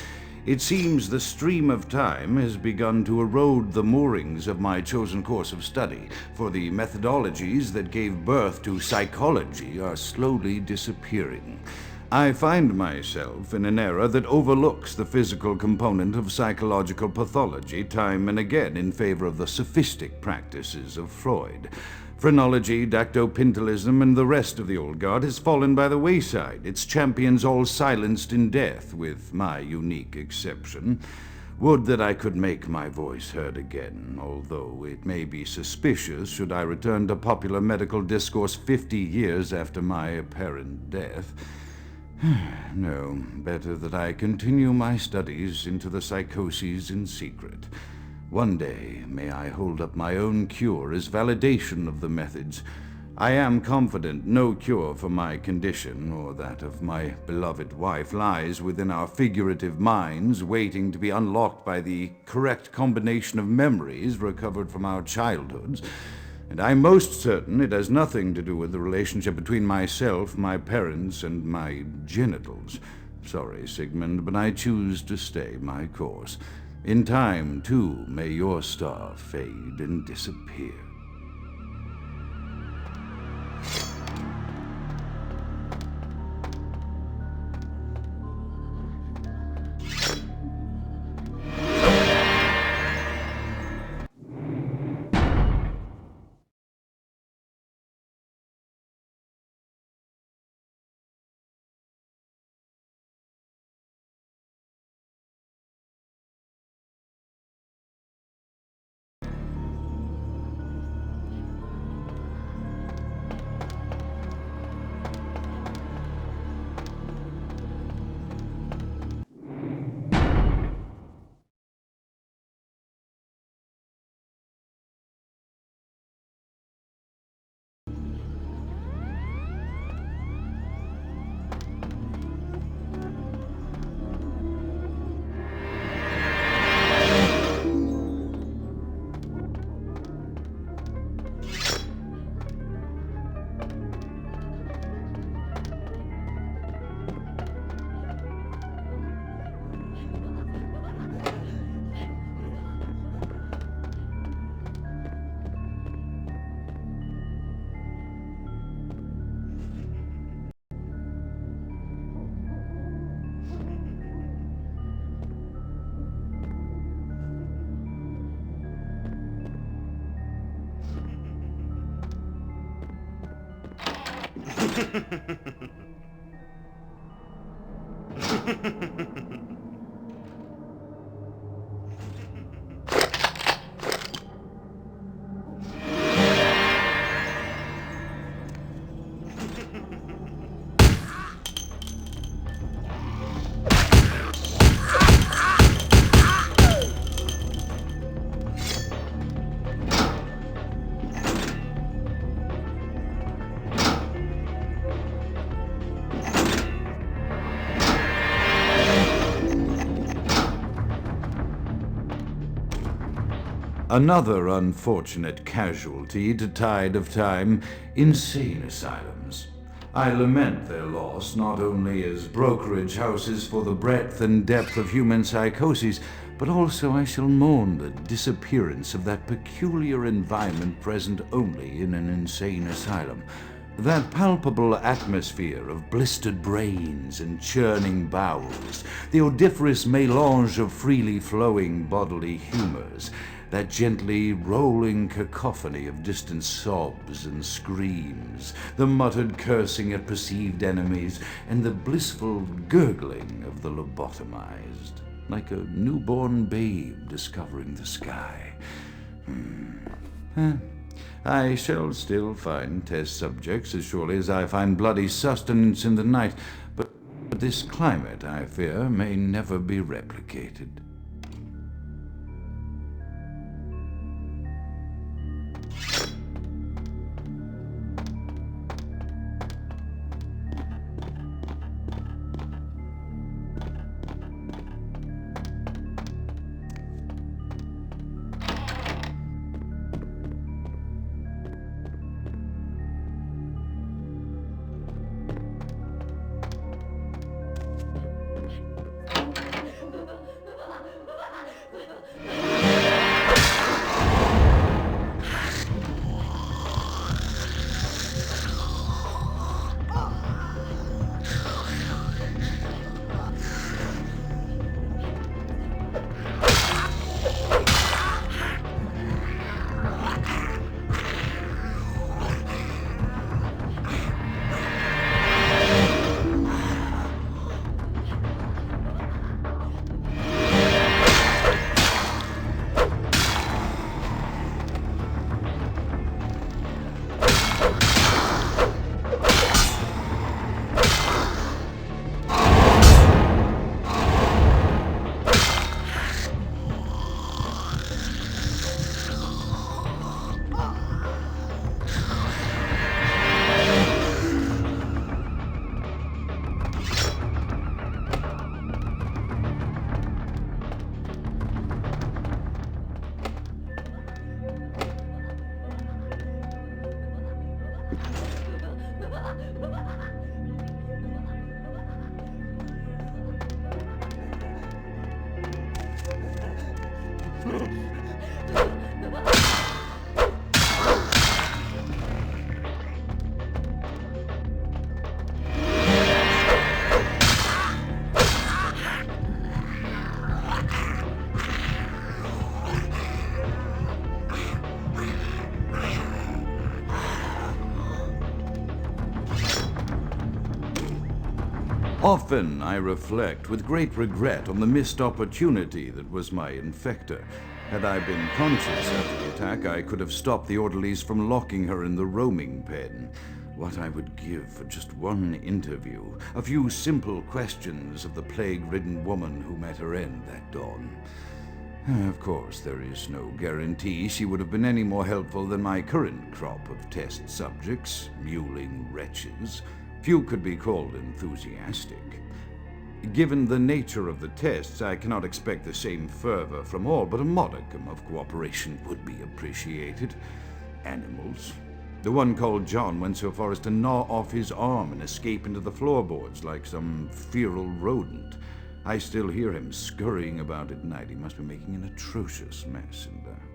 Speaker 6: It seems the stream of time has begun to erode the moorings of my chosen course of study, for the methodologies that gave birth to psychology are slowly disappearing. I find myself in an era that overlooks the physical component of psychological pathology time and again in favor of the sophistic practices of Freud. Phrenology, dactopintilism, and the rest of the old guard has fallen by the wayside, its champions all silenced in death, with my unique exception. Would that I could make my voice heard again, although it may be suspicious should I return to popular medical discourse 50 years after my apparent death. No, better that I continue my studies into the psychoses in secret. One day, may I hold up my own cure as validation of the methods. I am confident no cure for my condition, or that of my beloved wife, lies within our figurative minds, waiting to be unlocked by the correct combination of memories recovered from our childhoods. And I'm most certain it has nothing to do with the relationship between myself, my parents, and my genitals. Sorry, Sigmund, but I choose to stay my course. In time, too, may your star fade and disappear. Another unfortunate casualty to tide of time, insane asylums. I lament their loss not only as brokerage houses for the breadth and depth of human psychoses, but also I shall mourn the disappearance of that peculiar environment present only in an insane asylum. That palpable atmosphere of blistered brains and churning bowels, the odoriferous melange of freely flowing bodily humors, that gently rolling cacophony of distant sobs and screams, the muttered cursing at perceived enemies, and the blissful gurgling of the lobotomized, like a newborn babe discovering the sky. I shall still find test subjects as surely as I find bloody sustenance in the night, but this climate, I fear, may never be replicated. Often I reflect with great regret on the missed opportunity that was my infector. Had I been conscious after the attack, I could have stopped the orderlies from locking her in the roaming pen. What I would give for just one interview, a few simple questions of the plague-ridden woman who met her end that dawn. Of course, there is no guarantee she would have been any more helpful than my current crop of test subjects, mewling wretches. Few could be called enthusiastic. Given the nature of the tests, I cannot expect the same fervor from all, but a modicum of cooperation would be appreciated. Animals. The one called John went so far as to gnaw off his arm and escape into the floorboards like some feral rodent. I still hear him scurrying about at night. He must be making an atrocious mess in there.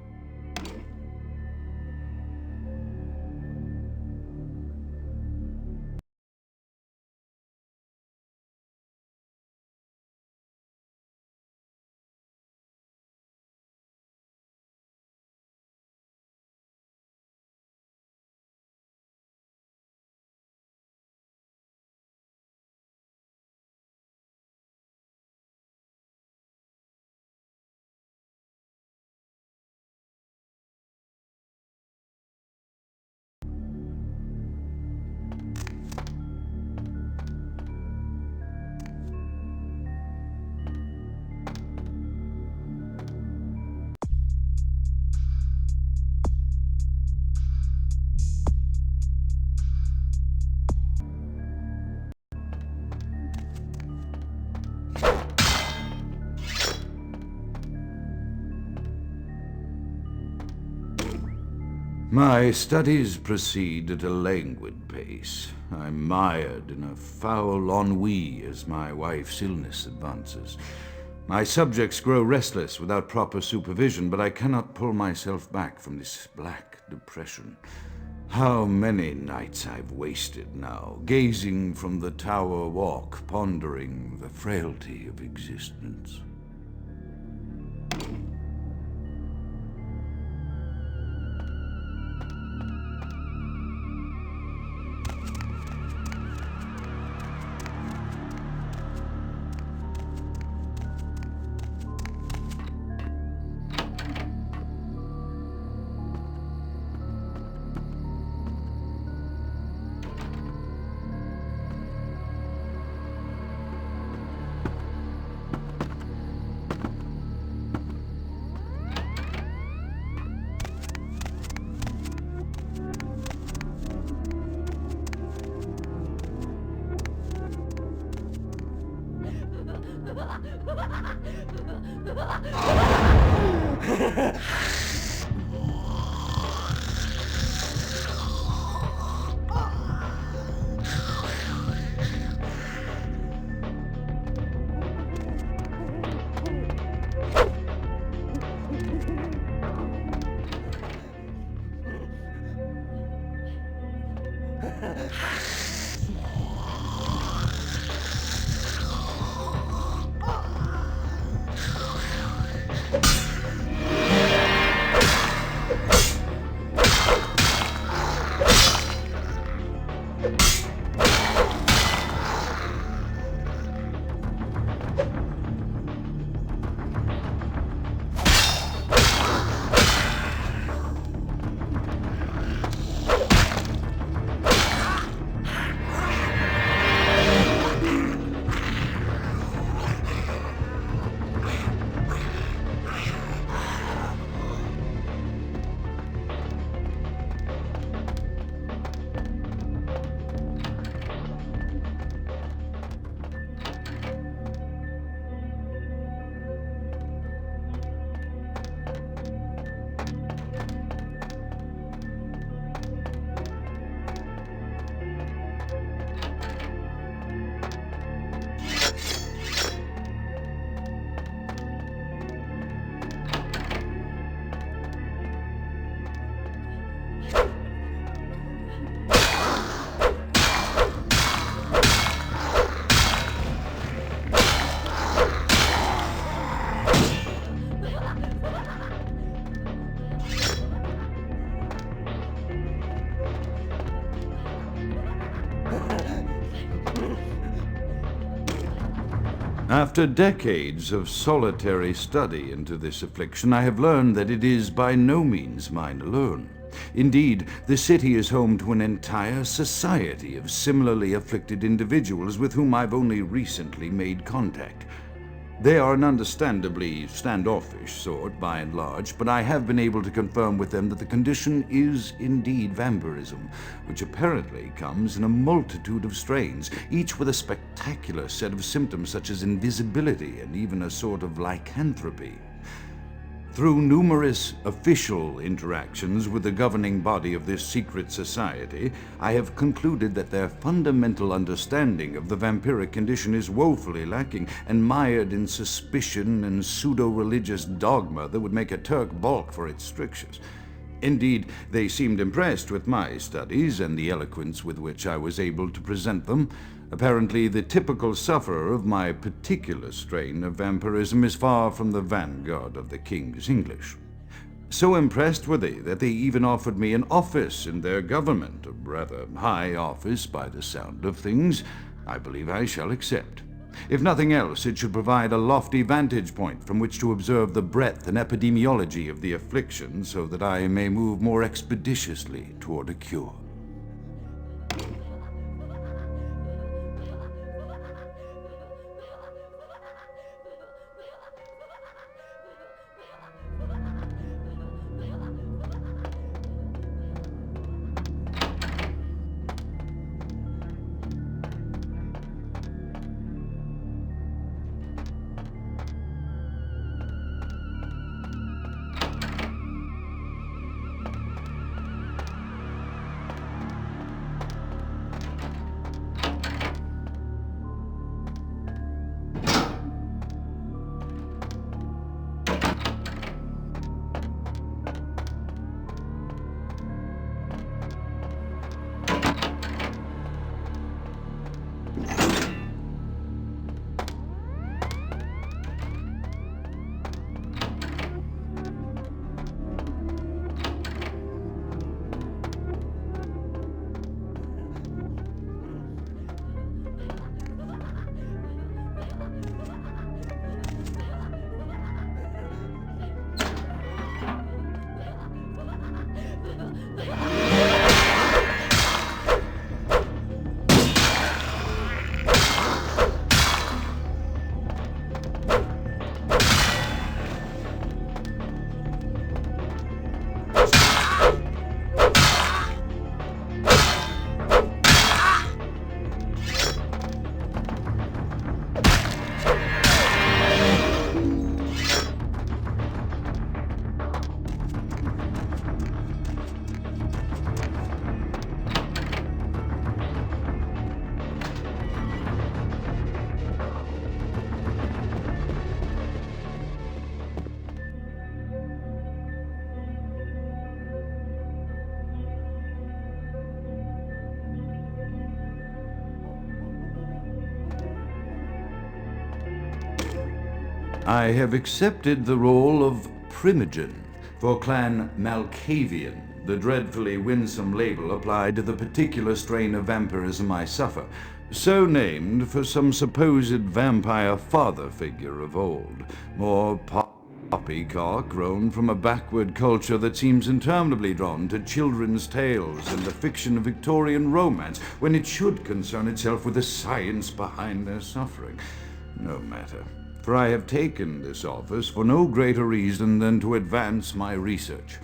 Speaker 6: My studies proceed at a languid pace. I'm mired in a foul ennui as my wife's illness advances. My subjects grow restless without proper supervision, but I cannot pull myself back from this black depression. How many nights I've wasted now, gazing from the tower walk, pondering the frailty of existence. After decades of solitary study into this affliction, I have learned that it is by no means mine alone. Indeed, the city is home to an entire society of similarly afflicted individuals with whom I've only recently made contact. They are an understandably standoffish sort, by and large, but I have been able to confirm with them that the condition is indeed vampirism, which apparently comes in a multitude of strains, each with a spectacular set of symptoms such as invisibility and even a sort of lycanthropy. Through numerous official interactions with the governing body of this secret society, I have concluded that their fundamental understanding of the vampiric condition is woefully lacking and mired in suspicion and pseudo-religious dogma that would make a Turk balk for its strictures. Indeed, they seemed impressed with my studies and the eloquence with which I was able to present them. Apparently, the typical sufferer of my particular strain of vampirism is far from the vanguard of the King's English. So impressed were they that they even offered me an office in their government, a rather high office by the sound of things. I believe I shall accept. If nothing else, it should provide a lofty vantage point from which to observe the breadth and epidemiology of the affliction, so that I may move more expeditiously toward a cure. I have accepted the role of Primogen for Clan Malkavian, the dreadfully winsome label applied to the particular strain of vampirism I suffer, so named for some supposed vampire father figure of old, more poppycock grown from a backward culture that seems interminably drawn to children's tales and the fiction of Victorian romance, when it should concern itself with the science behind their suffering. No matter. For I have taken this office for no greater reason than to advance my research.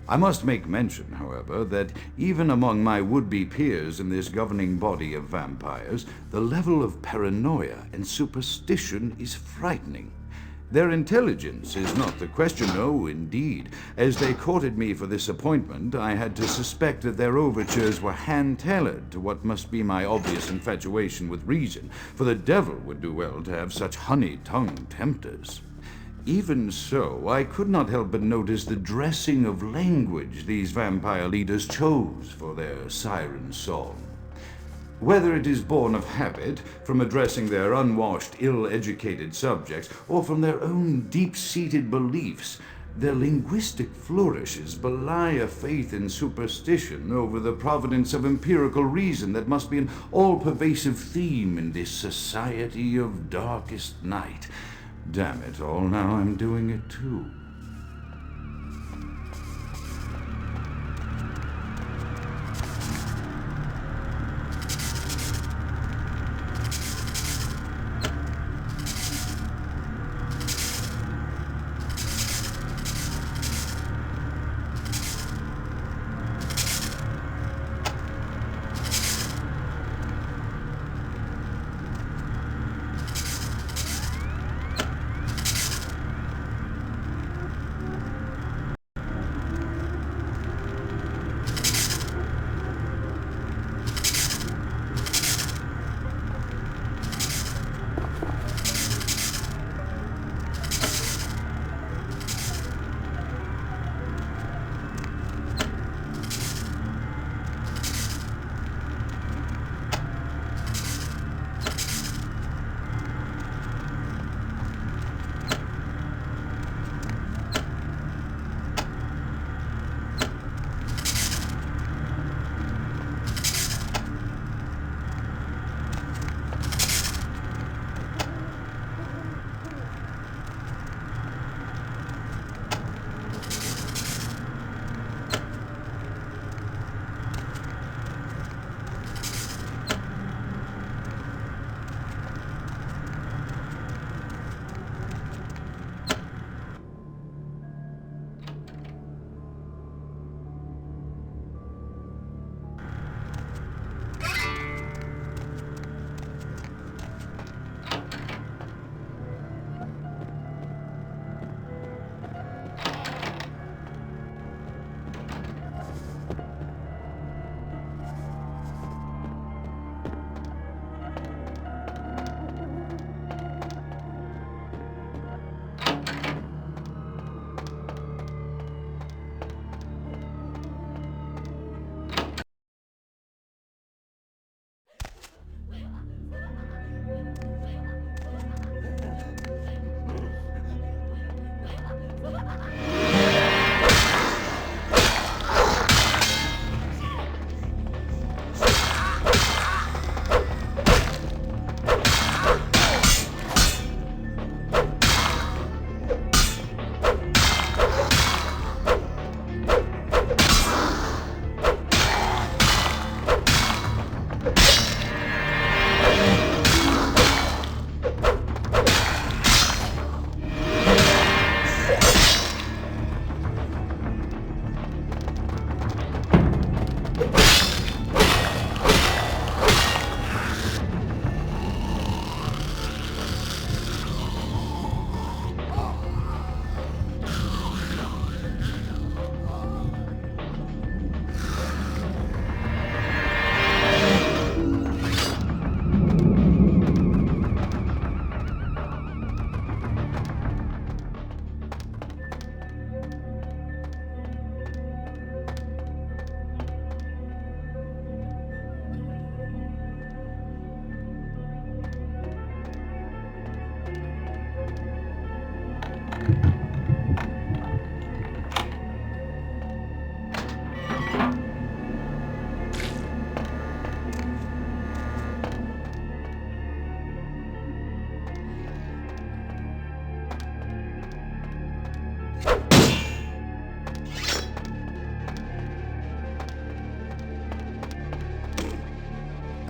Speaker 6: I must make mention, however, that even among my would-be peers in this governing body of vampires, the level of paranoia and superstition is frightening. Their intelligence is not the question, no, indeed. As they courted me for this appointment, I had to suspect that their overtures were hand-tailored to what must be my obvious infatuation with reason, for the devil would do well to have such honey-tongued tempters. Even so, I could not help but notice the dressing of language these vampire leaders chose for their siren song. Whether it is born of habit, from addressing their unwashed, ill-educated subjects, or from their own deep-seated beliefs, Their linguistic flourishes belie a faith in superstition over the providence of empirical reason that must be an all-pervasive theme in this society of darkest night. Damn it all, now I'm doing it too.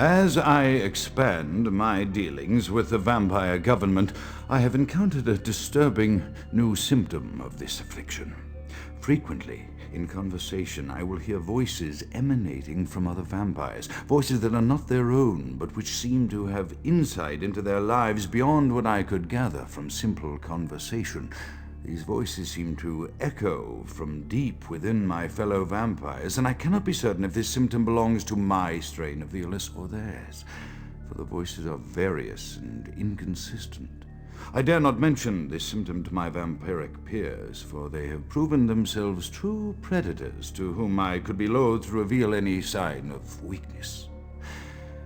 Speaker 6: As I expand my dealings with the vampire government, I have encountered a disturbing new symptom of this affliction. Frequently, in conversation, I will hear voices emanating from other vampires, voices that are not their own, but which seem to have insight into their lives beyond what I could gather from simple conversation. These voices seem to echo from deep within my fellow vampires, and I cannot be certain if this symptom belongs to my strain of the illness or theirs, for the voices are various and inconsistent. I dare not mention this symptom to my vampiric peers, for they have proven themselves true predators to whom I could be loath to reveal any sign of weakness.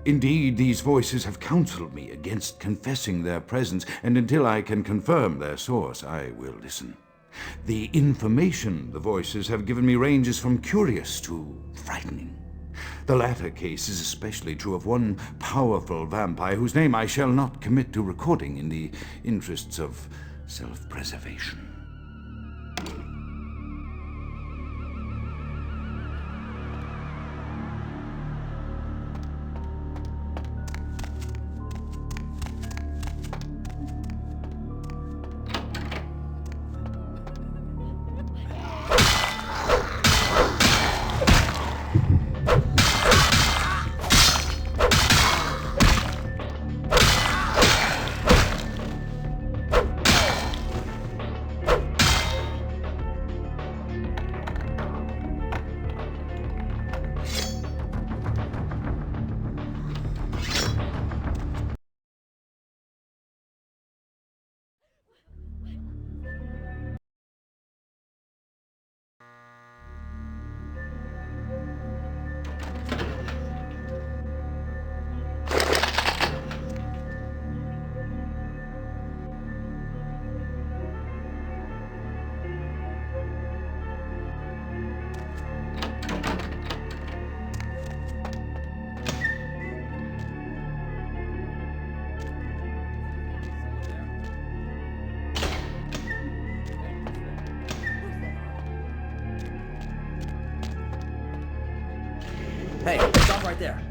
Speaker 6: Indeed, these voices have counseled me against confessing their presence, and until I can confirm their source, I will listen. The information the voices have given me ranges from curious to frightening. The latter case is especially true of one powerful vampire whose name I shall not commit to recording in the interests of self-preservation.
Speaker 7: Hey, stop right there.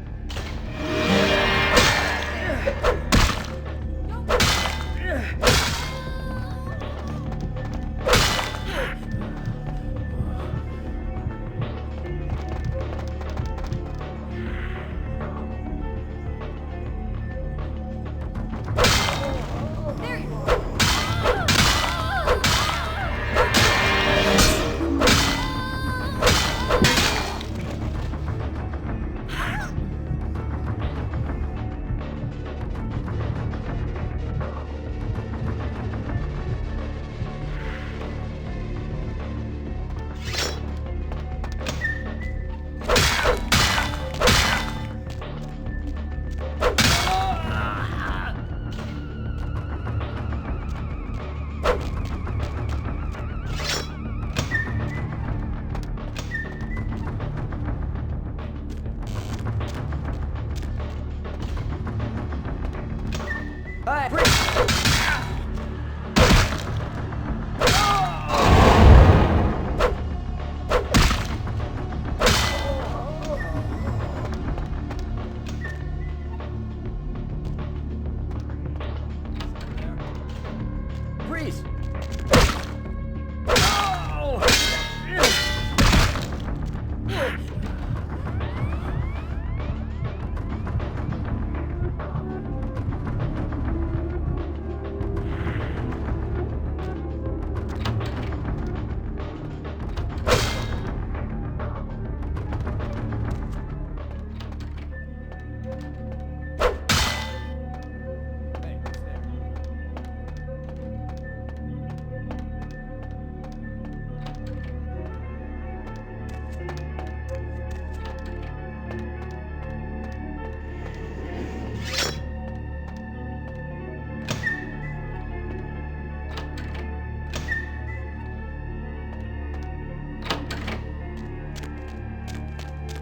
Speaker 7: Freeze!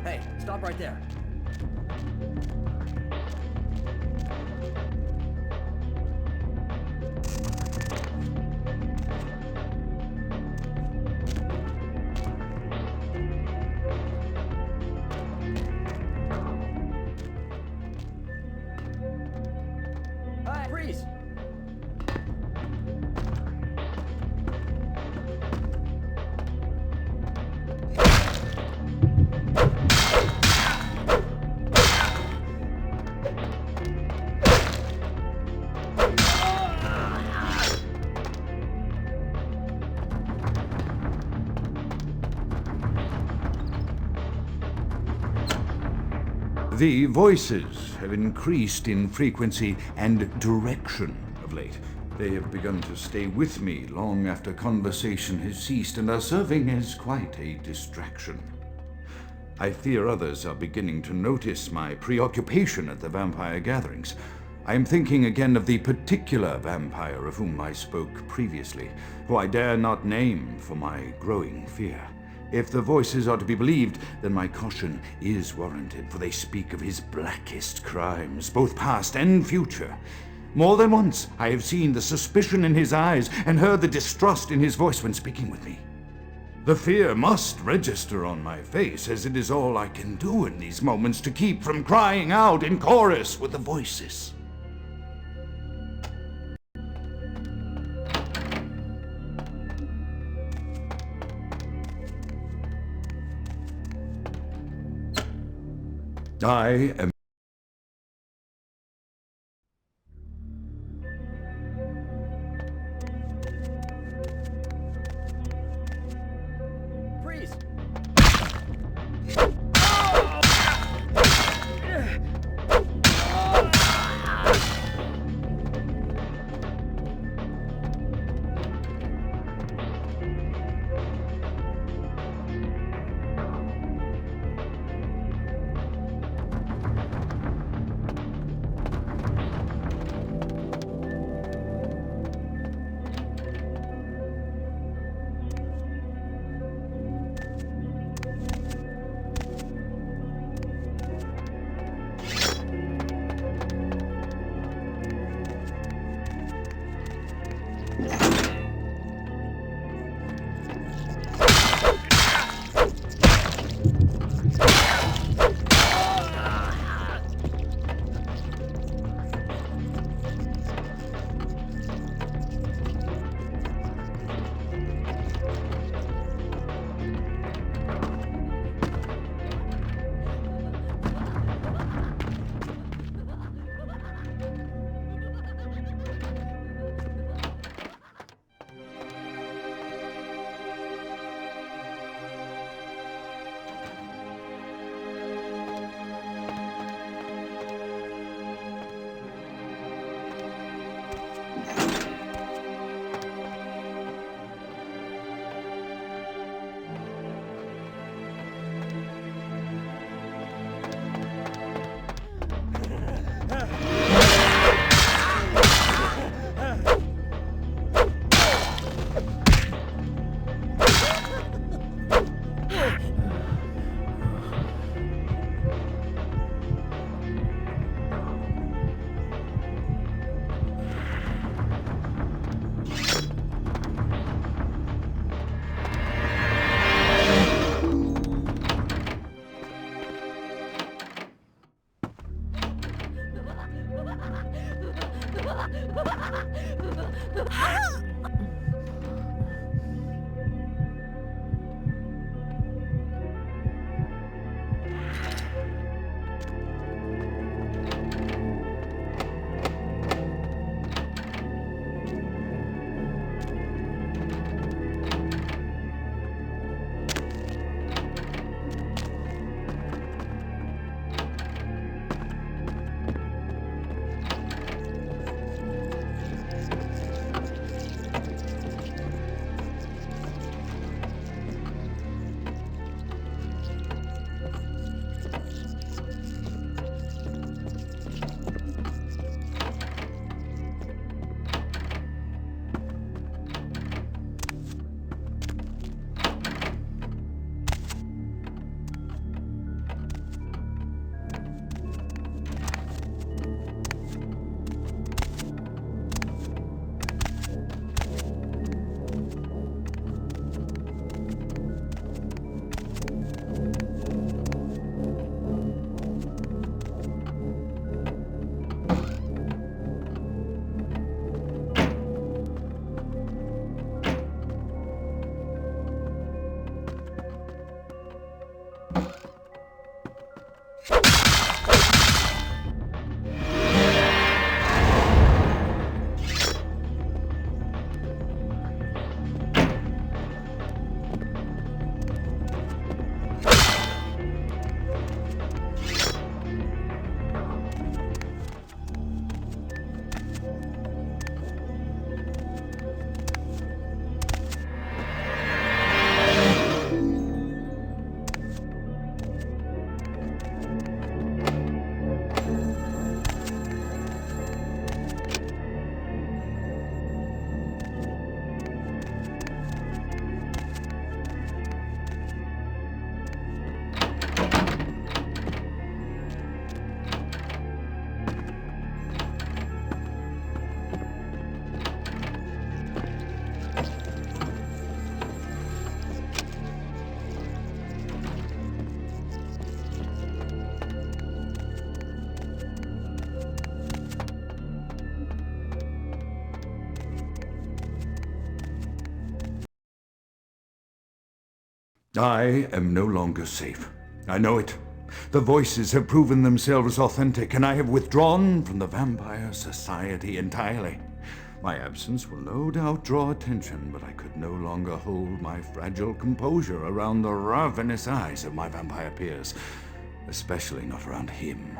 Speaker 7: Hey, stop right there. Hey, freeze!
Speaker 6: The voices have increased in frequency and direction of late. They have begun to stay with me long after conversation has ceased and are serving as quite a distraction. I fear others are beginning to notice my preoccupation at the vampire gatherings. I am thinking again of the particular vampire of whom I spoke previously, who I dare not name for my growing fear. If the voices are to be believed, then my caution is warranted, for they speak of his blackest crimes, both past and future. More than once I have seen the suspicion in his eyes and heard the distrust in his voice when speaking with me. The fear must register on my face, as it is all I can do in these moments to keep from crying out in chorus with the voices. I am
Speaker 7: Freeze!
Speaker 6: I am no longer safe. I know it. The voices have proven themselves authentic, and I have withdrawn from the Vampire Society entirely. My absence will no doubt draw attention, but I could no longer hold my fragile composure around the ravenous eyes of my vampire peers, especially not around him.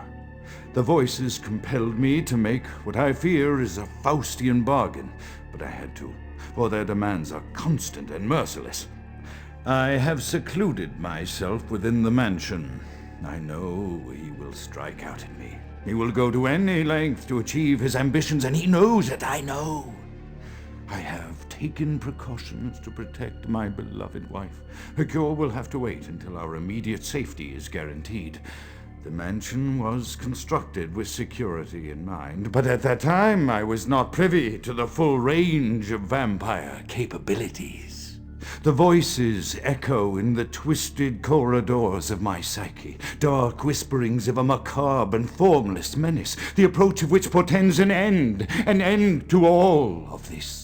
Speaker 6: The voices compelled me to make what I fear is a Faustian bargain, but I had to, for their demands are constant and merciless. I have secluded myself within the mansion. I know he will strike out at me. He will go to any length to achieve his ambitions, and he knows it, I know. I have taken precautions to protect my beloved wife. Her cure will have to wait until our immediate safety is guaranteed. The mansion was constructed with security in mind, but at that time I was not privy to the full range of vampire capabilities. The voices echo in the twisted corridors of my psyche, dark whisperings of a macabre and formless menace, the approach of which portends an end to all of this.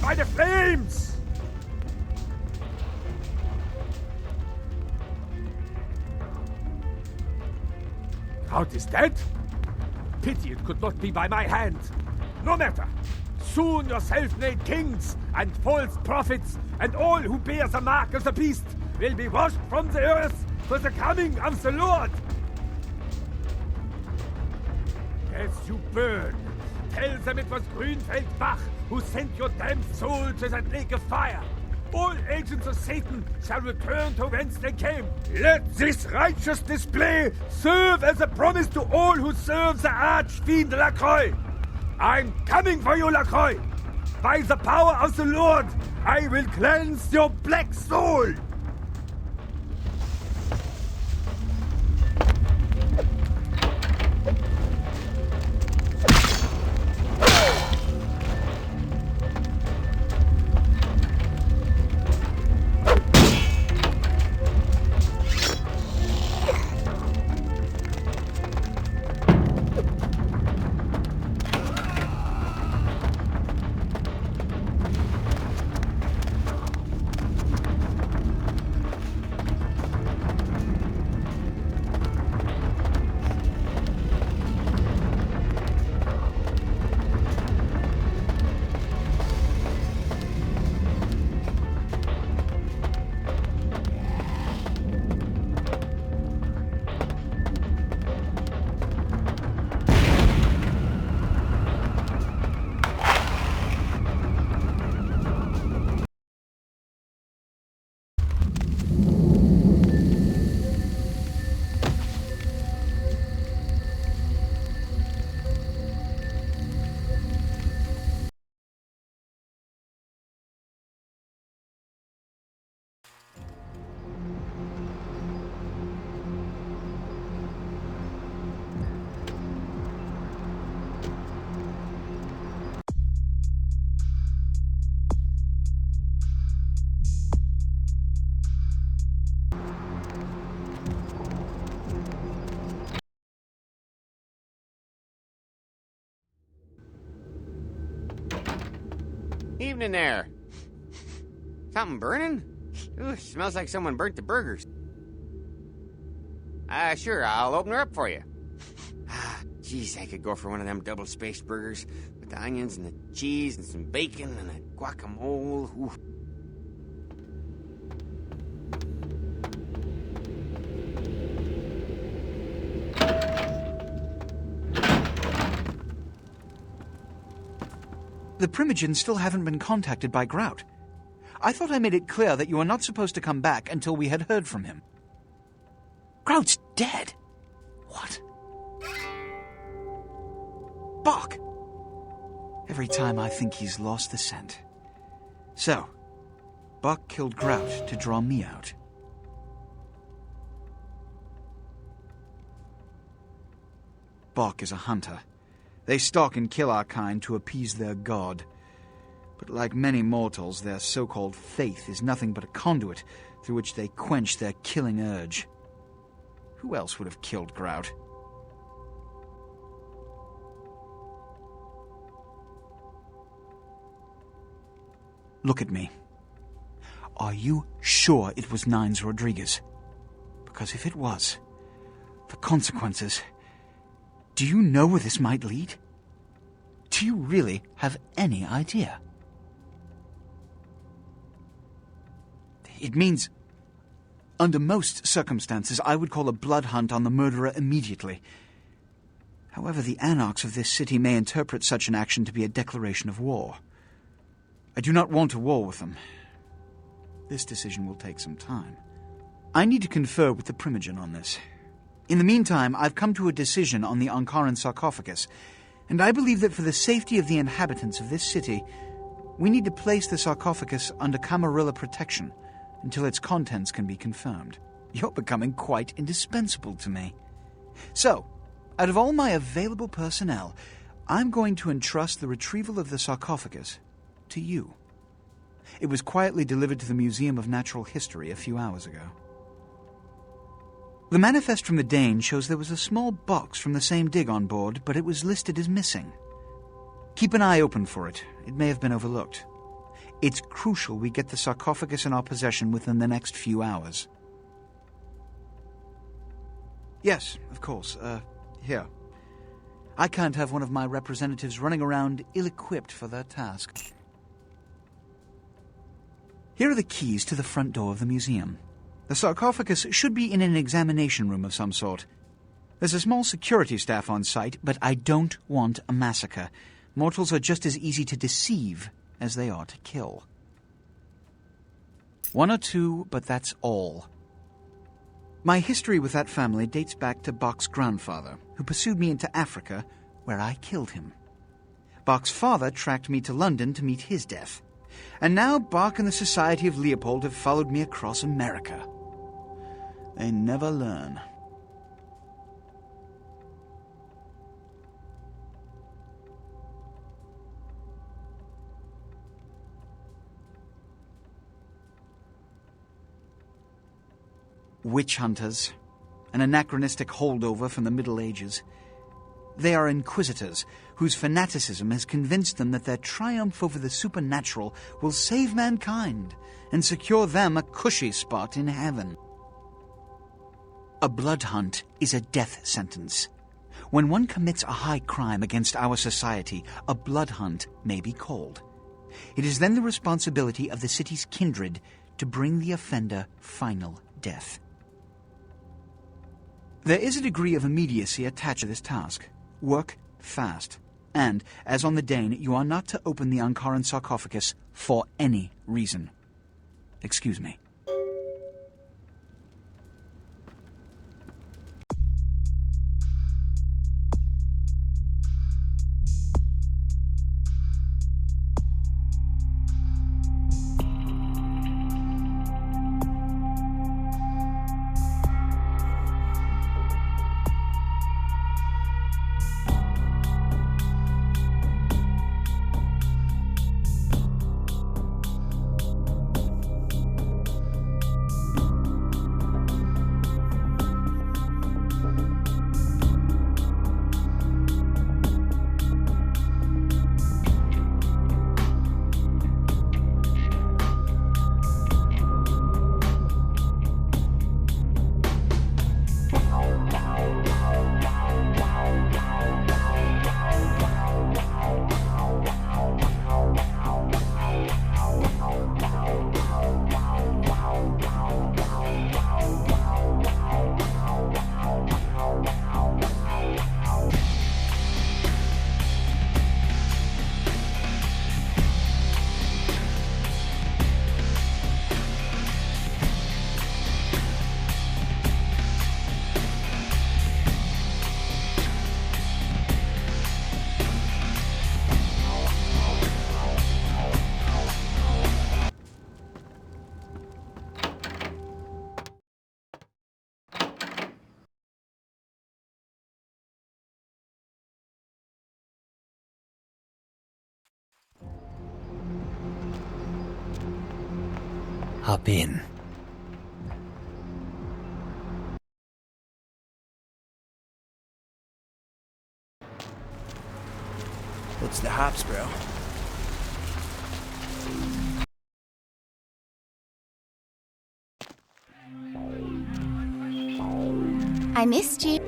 Speaker 9: By the flames! Count is dead? Pity it could not be by my hand. No matter. Soon your self-made kings and false prophets and all who bear the mark of the beast will be washed from the earth for the coming of the Lord. As you burn, tell them it was Grünfeld Bach who sent your damned soul to that lake of fire. All agents of Satan shall return to whence they came. Let this righteous display serve as a promise to all who serve the arch-fiend Lacroix. I'm coming for you, Lacroix. By the power of the Lord, I will cleanse your black soul.
Speaker 17: Evening there. Something burning? Ooh, smells like someone burnt the burgers. Sure, I'll open her up for you. Jeez, I could go for one of them double-spaced burgers with the onions and the cheese and some bacon and a guacamole. Ooh.
Speaker 5: The Primogens still haven't been contacted by Grout. I thought I made it clear that you are not supposed to come back until we had heard from him. Grout's dead. What? Bach! Every time I think he's lost the scent. So, Bach killed Grout to draw me out. Bach is a hunter. They stalk and kill our kind to appease their god. But like many mortals, their so-called faith is nothing but a conduit through which they quench their killing urge. Who else would have killed Grout? Look at me. Are you sure it was Nines Rodriguez? Because if it was, the consequences... Do you know where this might lead? Do you really have any idea? It means, under most circumstances, I would call a blood hunt on the murderer immediately. However, the anarchs of this city may interpret such an action to be a declaration of war. I do not want a war with them. This decision will take some time. I need to confer with the Primogen on this. In the meantime, I've come to a decision on the Ankaran sarcophagus, and I believe that for the safety of the inhabitants of this city, we need to place the sarcophagus under Camarilla protection until its contents can be confirmed. You're becoming quite indispensable to me. So, out of all my available personnel, I'm going to entrust the retrieval of the sarcophagus to you. It was quietly delivered to the Museum of Natural History a few hours ago. The manifest from the Dane shows there was a small box from the same dig on board, but it was listed as missing. Keep an eye open for it. It may have been overlooked. It's crucial we get the sarcophagus in our possession within the next few hours. Yes, of course. Here. I can't have one of my representatives running around ill-equipped for their task. Here are the keys to the front door of the museum. The sarcophagus should be in an examination room of some sort. There's a small security staff on site, but I don't want a massacre. Mortals are just as easy to deceive as they are to kill. 1 or 2, but that's all. My history with that family dates back to Bach's grandfather, who pursued me into Africa, where I killed him. Bach's father tracked me to London to meet his death. And now Bach and the Society of Leopold have followed me across America. They never learn. Witch hunters, an anachronistic holdover from the Middle Ages. They are inquisitors whose fanaticism has convinced them that their triumph over the supernatural will save mankind and secure them a cushy spot in heaven. A blood hunt is a death sentence. When one commits a high crime against our society, a blood hunt may be called. It is then the responsibility of the city's kindred to bring the offender final death. There is a degree of immediacy attached to this task. Work fast. And, as on the Dane, you are not to open the Ankaran sarcophagus for any reason. Excuse me.
Speaker 3: Hop in.
Speaker 8: What's the hops, bro?
Speaker 21: I missed you.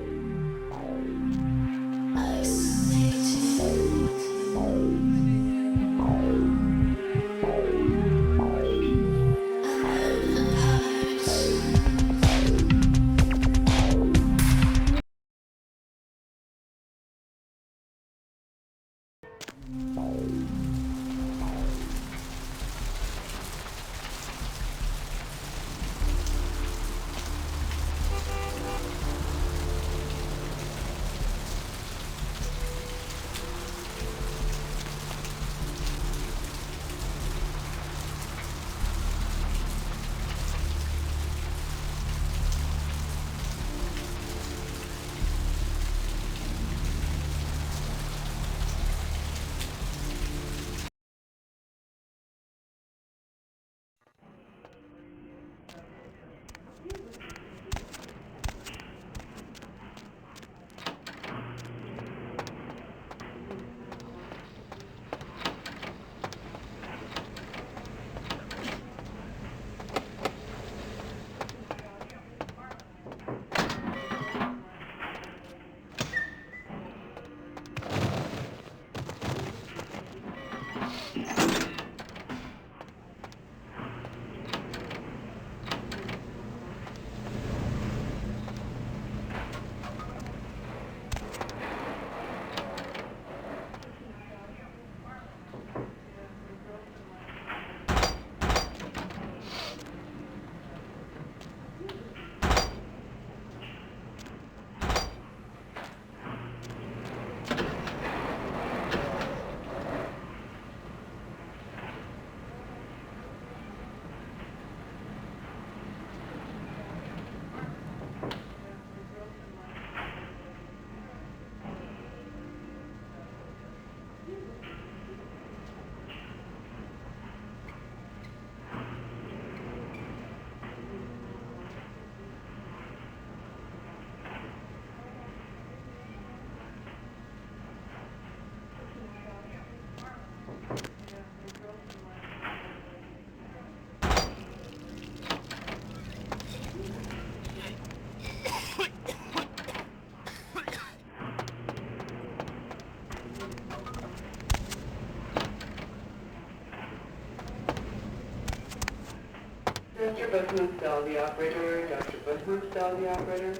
Speaker 11: Dr. Buckman, Sal, the operator. Dr. Buckman, Sal, the operator.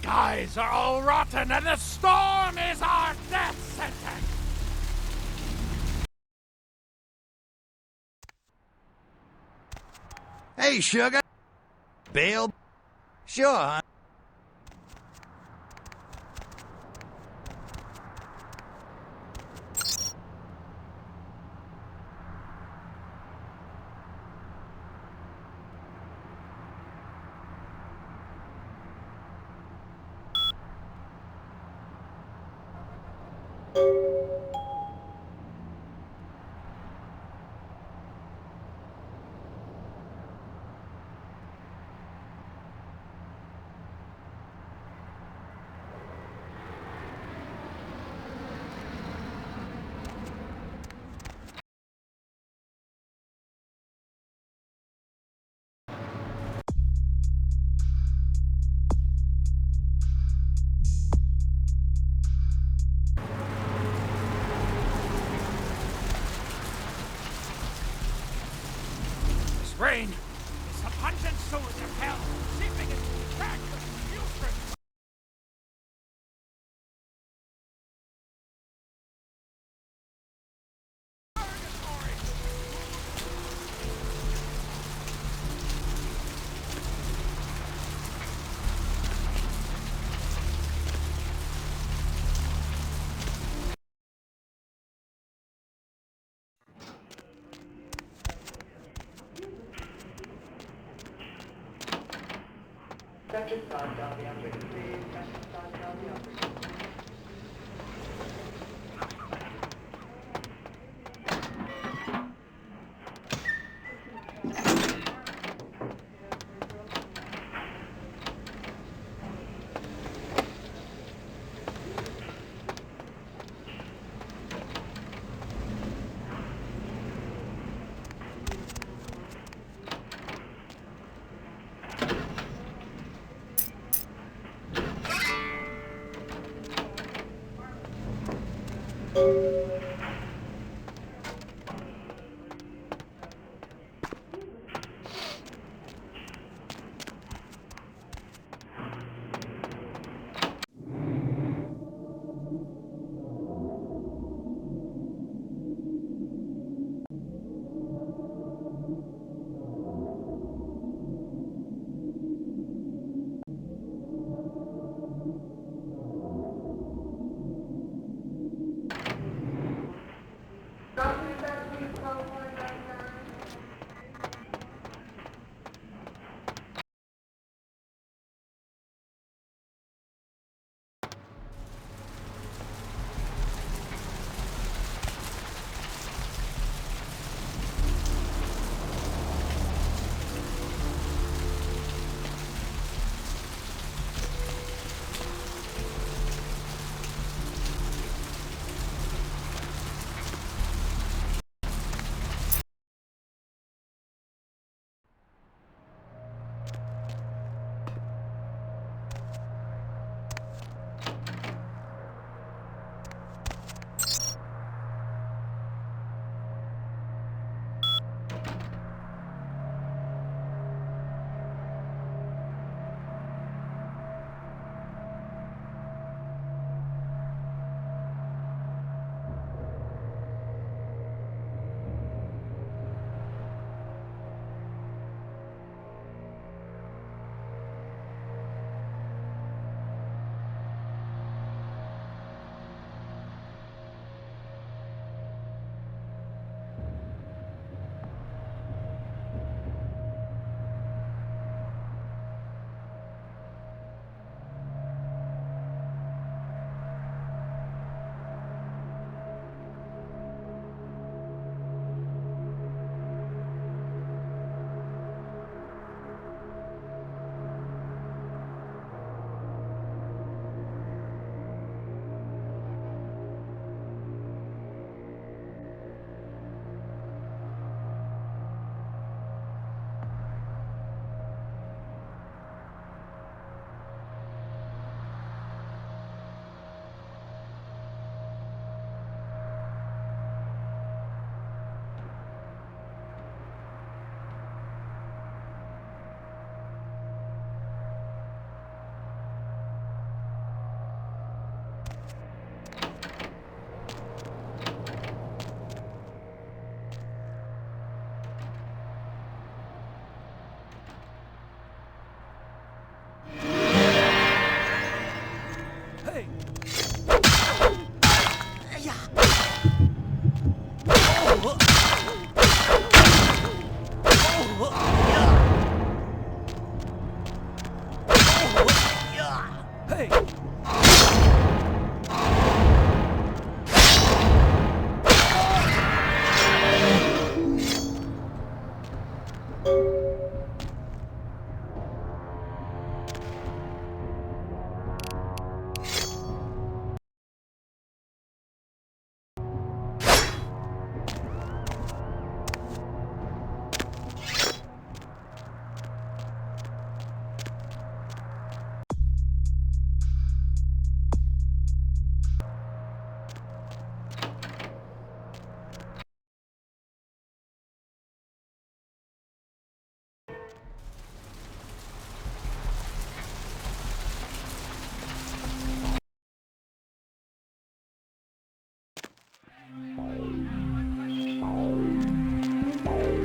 Speaker 9: Skies are all rotten and the storm is our death sentence!
Speaker 2: Hey, sugar. Bail? Sure, huh?
Speaker 11: Second thought, tell the operator, please. Second thought, tell the operator.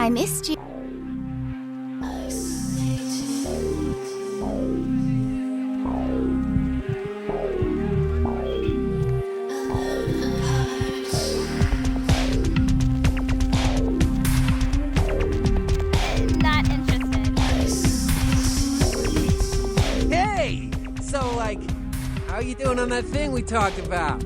Speaker 12: I missed you.
Speaker 21: Not interested.
Speaker 12: like, how you doing on that thing we talked about?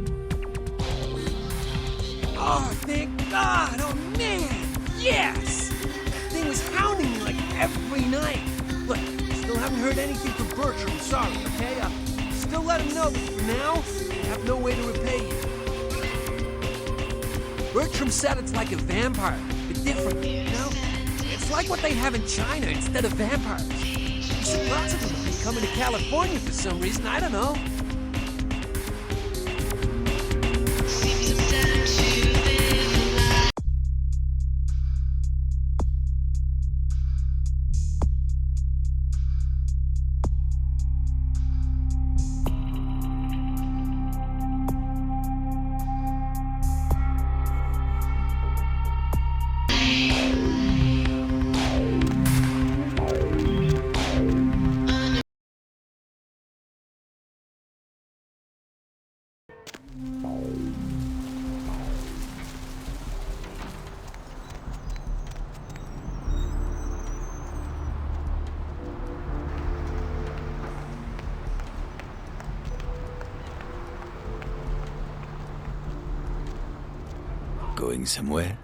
Speaker 12: Oh, thank God! Oh, man! Yes! That thing was hounding me like every night. Look, still haven't heard anything from Bertram, sorry, okay? Still let him know, but for now, I have no way to repay you. Bertram said it's like a vampire, but different, you know? It's like what they have in China instead of vampires. He said lots of them have been coming to California for some reason, I don't know.
Speaker 3: Going somewhere?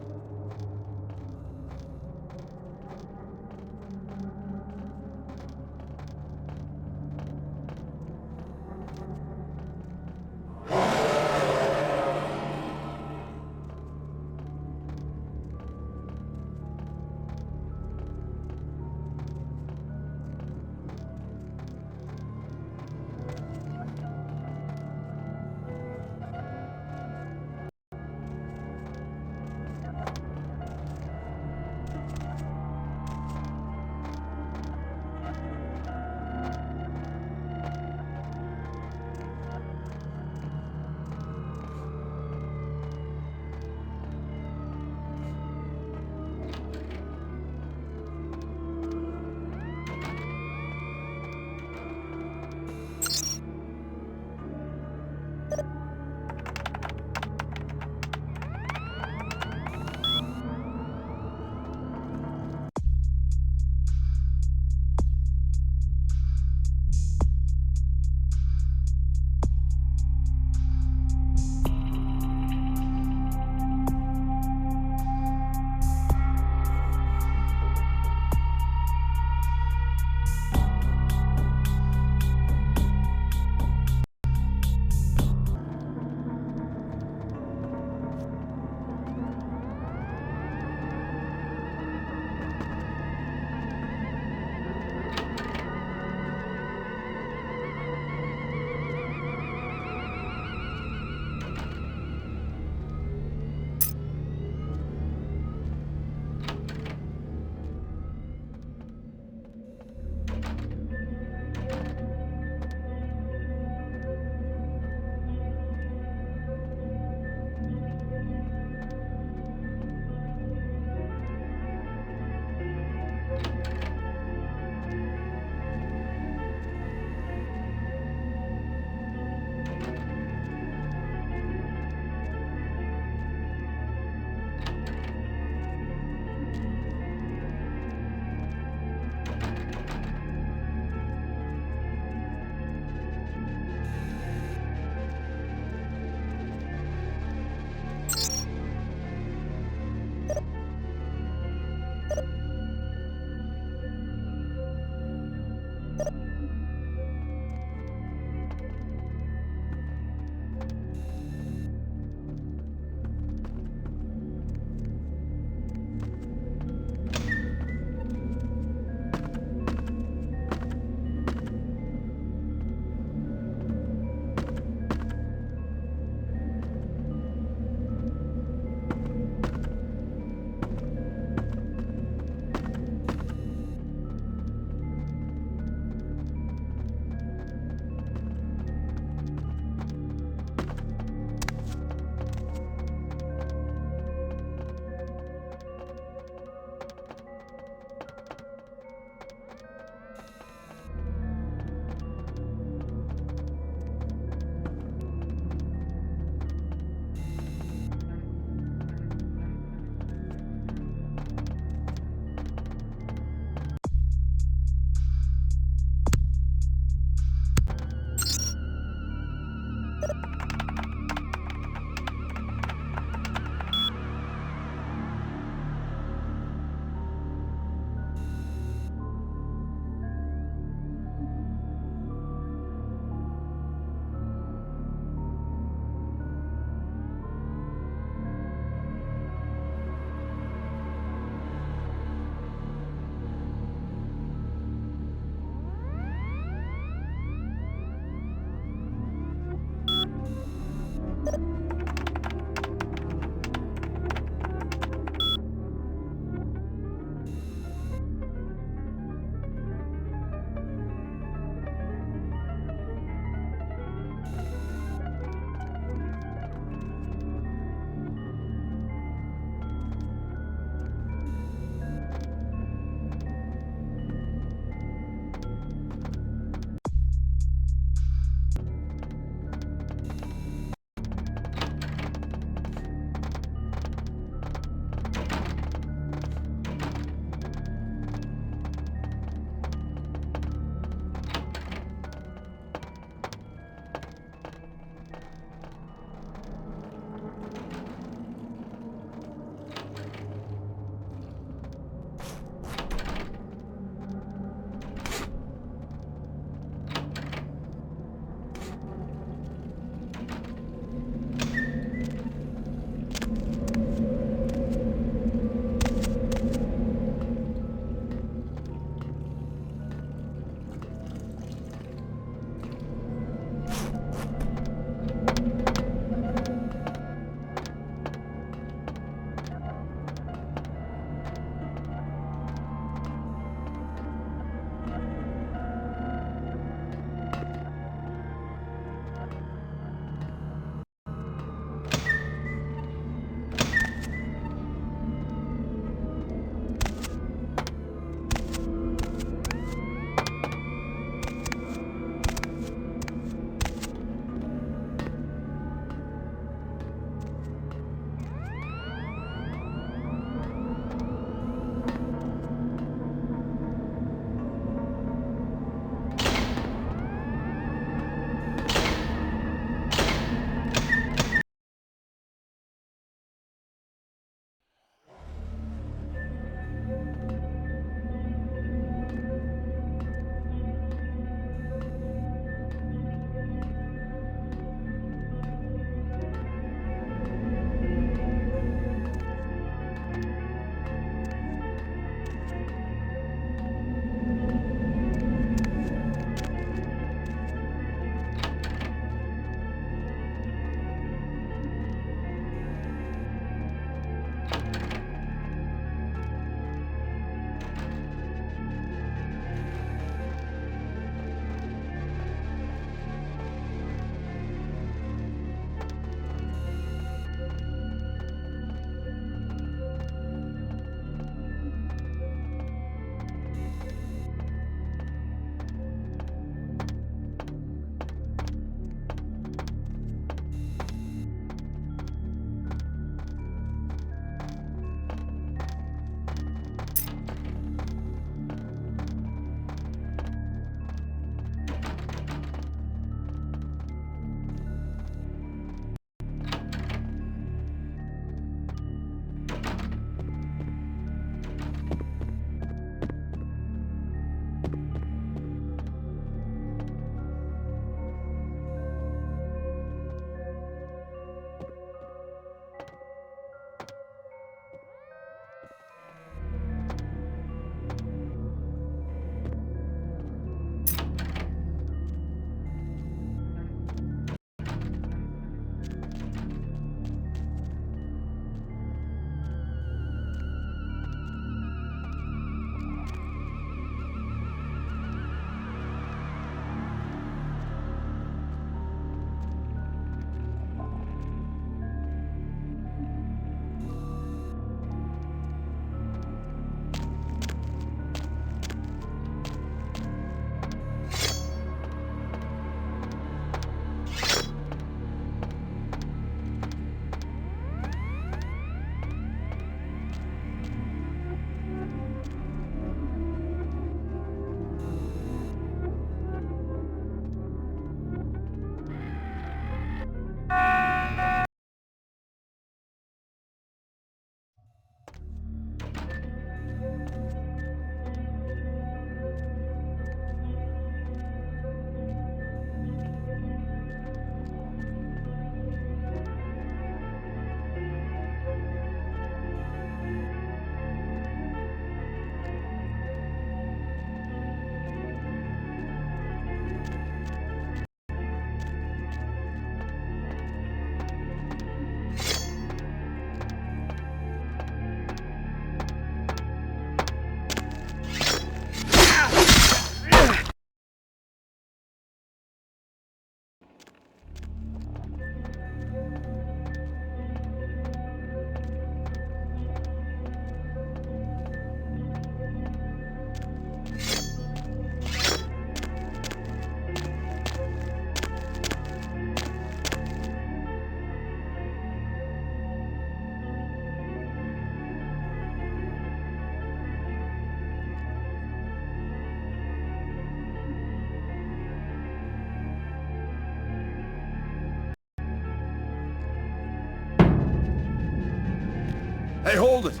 Speaker 6: Hey, hold it!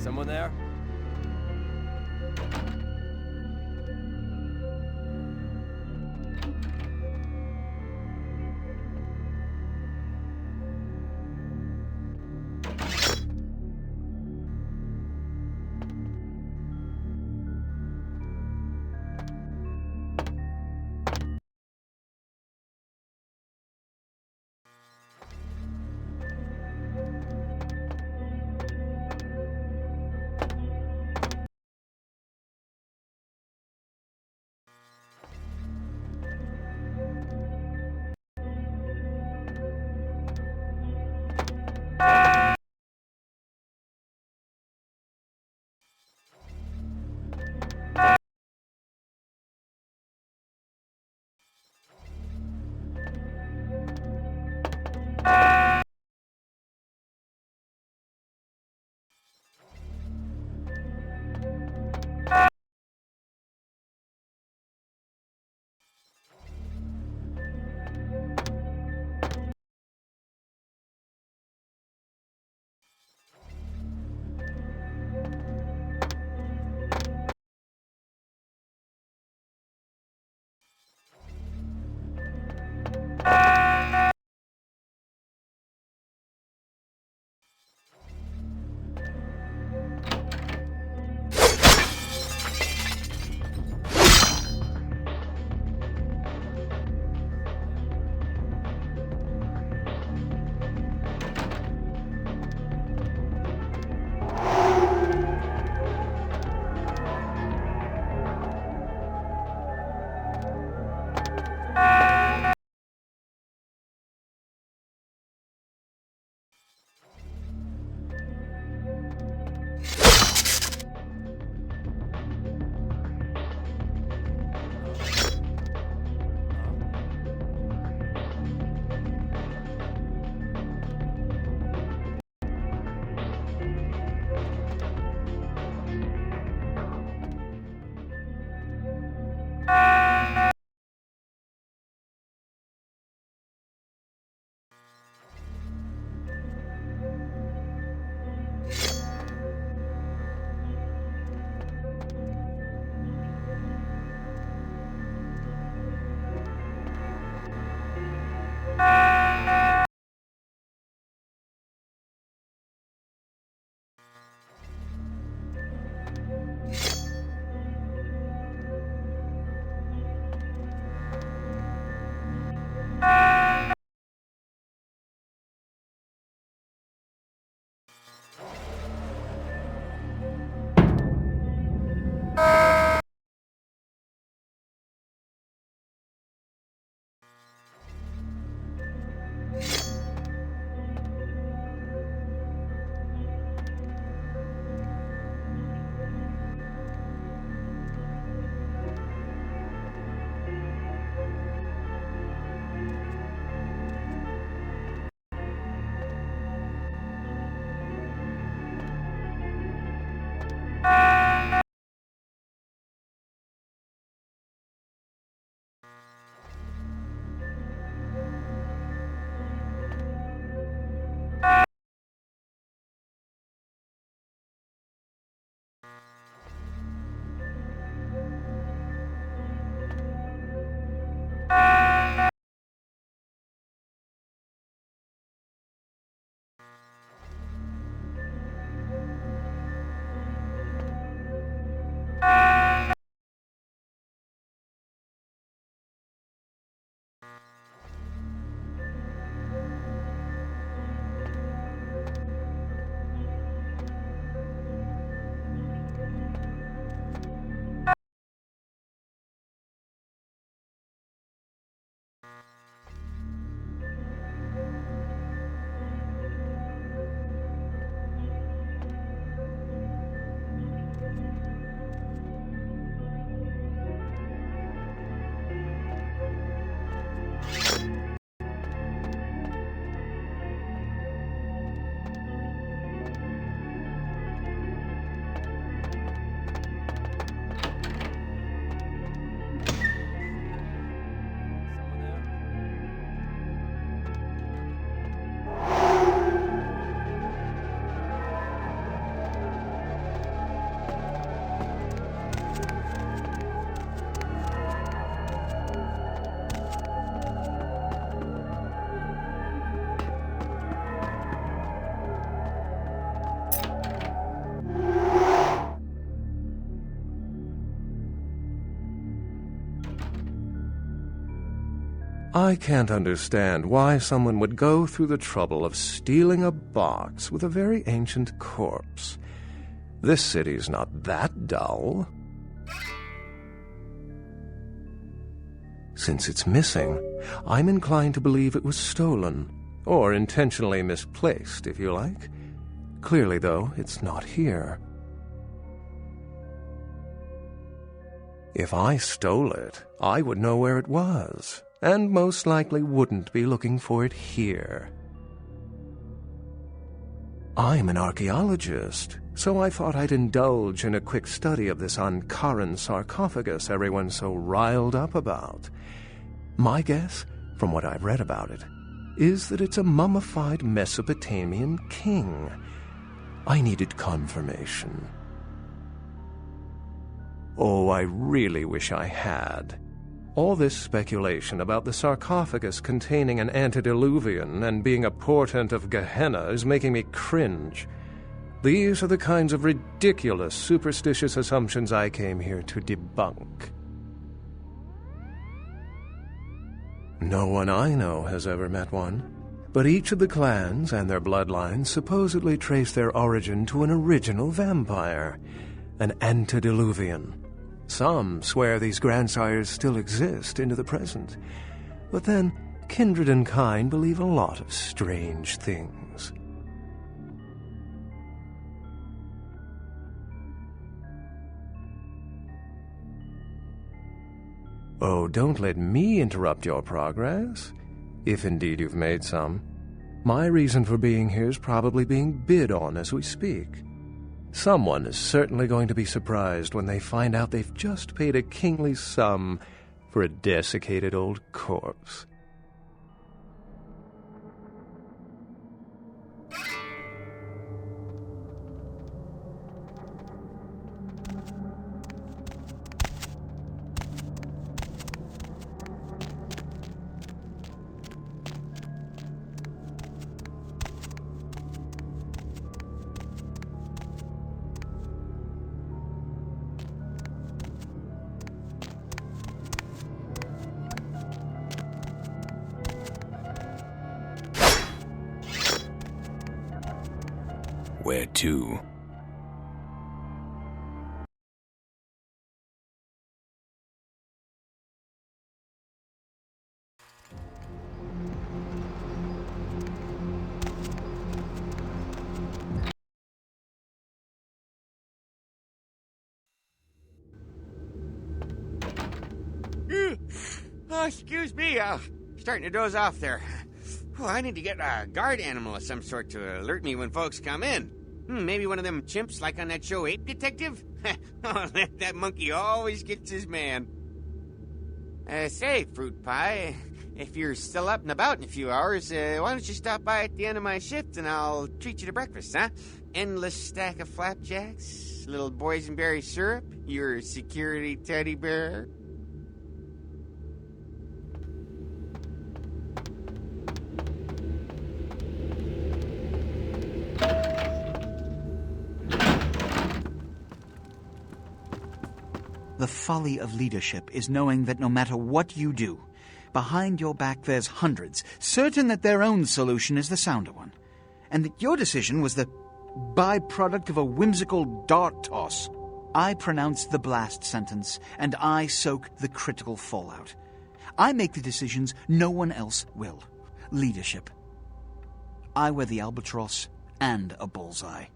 Speaker 7: Someone there?
Speaker 13: I can't understand why someone would go through the trouble of stealing a box with a very ancient corpse. This city's not that dull. Since it's missing, I'm inclined to believe it was stolen, or intentionally misplaced, if you like. Clearly, though, it's not here. If I stole it, I would know where it was, and most likely wouldn't be looking for it here. I'm an archaeologist, so I thought I'd indulge in a quick study of this Ankaran sarcophagus everyone's so riled up about. My guess, from what I've read about it, is that it's a mummified Mesopotamian king. I needed confirmation. Oh, I really wish I had. All this speculation about the sarcophagus containing an antediluvian and being a portent of Gehenna is making me cringe. These are the kinds of ridiculous, superstitious assumptions I came here to debunk. No one I know has ever met one, but each of the clans and their bloodlines supposedly trace their origin to an original vampire, an antediluvian. Some swear these grandsires still exist into the present, but then kindred and kind believe a lot of strange things. Oh, don't let me interrupt your progress, if indeed you've made some. My reason for being here is probably being bid on as we speak. Someone is certainly going to be surprised when they find out they've just paid a kingly sum for a desiccated old corpse.
Speaker 3: Where to?
Speaker 17: Oh, excuse me, starting to doze off there. Oh, I need to get a guard animal of some sort to alert me when folks come in. Maybe one of them chimps like on that show Ape Detective? Oh, that monkey always gets his man. Say, Fruit Pie, if you're still up and about in a few hours, why don't you stop by at the end of my shift and I'll treat you to breakfast, huh? Endless stack of flapjacks, little boysenberry syrup, your security teddy bear.
Speaker 5: The folly of leadership is knowing that no matter what you do, behind your back there's hundreds, certain that their own solution is the sounder one, and that your decision was the byproduct of a whimsical dart toss. I pronounce the blast sentence, and I soak the critical fallout. I make the decisions no one else will. Leadership. I wear the albatross and a bullseye.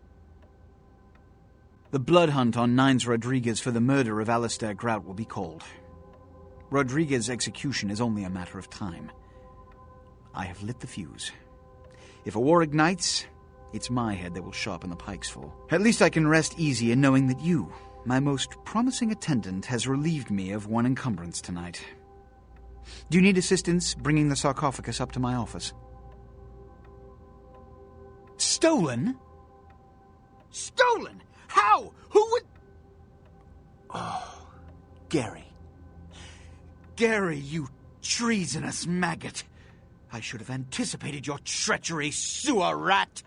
Speaker 5: The blood hunt on Nines Rodriguez for the murder of Alistair Grout will be called. Rodriguez's execution is only a matter of time. I have lit the fuse. If a war ignites, it's my head they will sharpen the pikes for. At least I can rest easy in knowing that you, my most promising attendant, has relieved me of one encumbrance tonight. Do you need assistance bringing the sarcophagus up to my office? Stolen? Stolen? How? Who would... Oh, Gary. Gary, you treasonous maggot. I should have anticipated your treachery, sewer rat.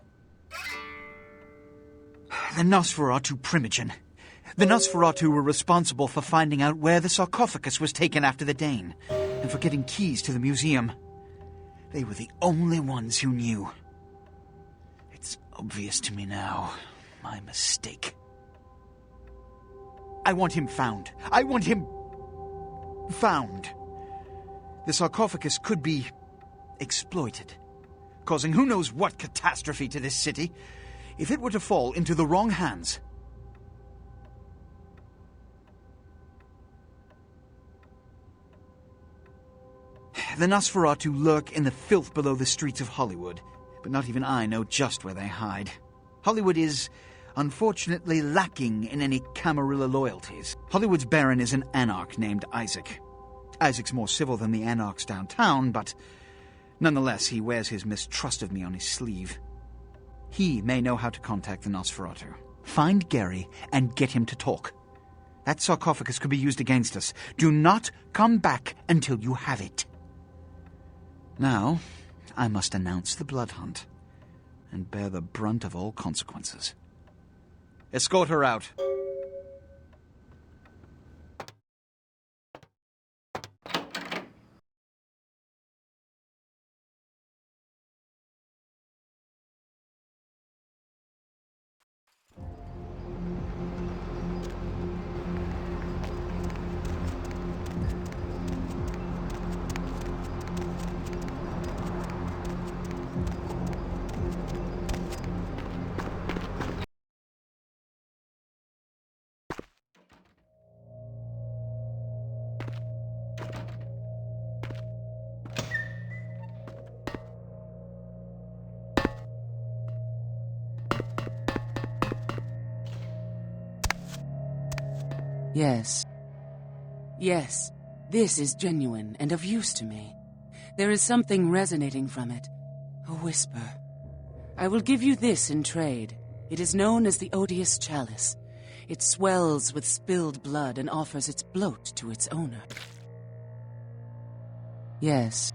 Speaker 5: The Nosferatu Primogen. The Nosferatu were responsible for finding out where the sarcophagus was taken after the Dane. and for getting keys to the museum. They were the only ones who knew. It's obvious to me now. My mistake. I want him found. I want him found. The sarcophagus could be exploited, causing who knows what catastrophe to this city if it were to fall into the wrong hands. The Nosferatu lurk in the filth below the streets of Hollywood, but not even I know just where they hide. Hollywood is, unfortunately, lacking in any Camarilla loyalties. Hollywood's baron is an anarch named Isaac. Isaac's more civil than the anarchs downtown, but nonetheless he wears his mistrust of me on his sleeve. He may know how to contact the Nosferatu. Find Gary and get him to talk. That sarcophagus could be used against us. Do not come back until you have it. Now, I must announce the blood hunt and bear the brunt of all consequences. Escort her out.
Speaker 10: Yes. Yes, this is genuine and of use to me. There is something resonating from it. A whisper. I will give you this in trade. It is known as the Odious Chalice. It swells with spilled blood and offers its bloat to its owner. Yes.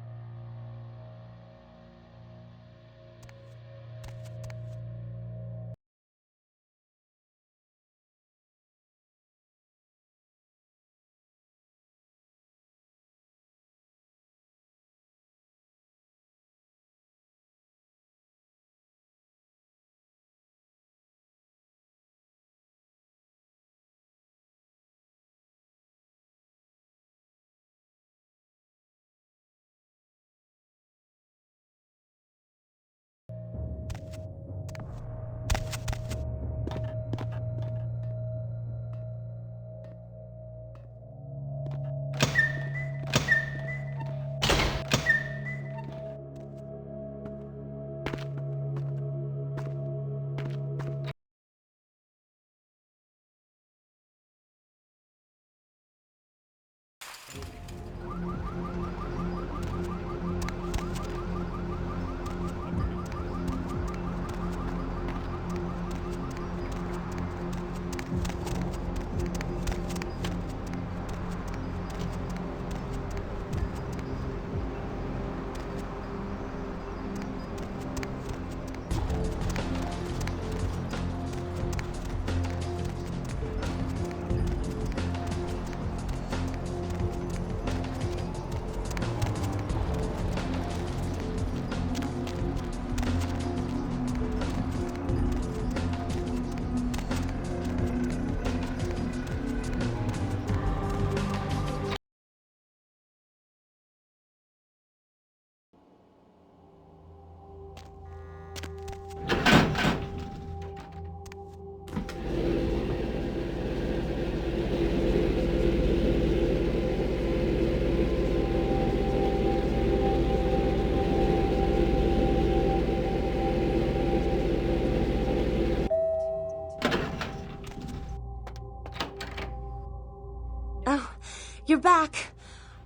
Speaker 14: You're back.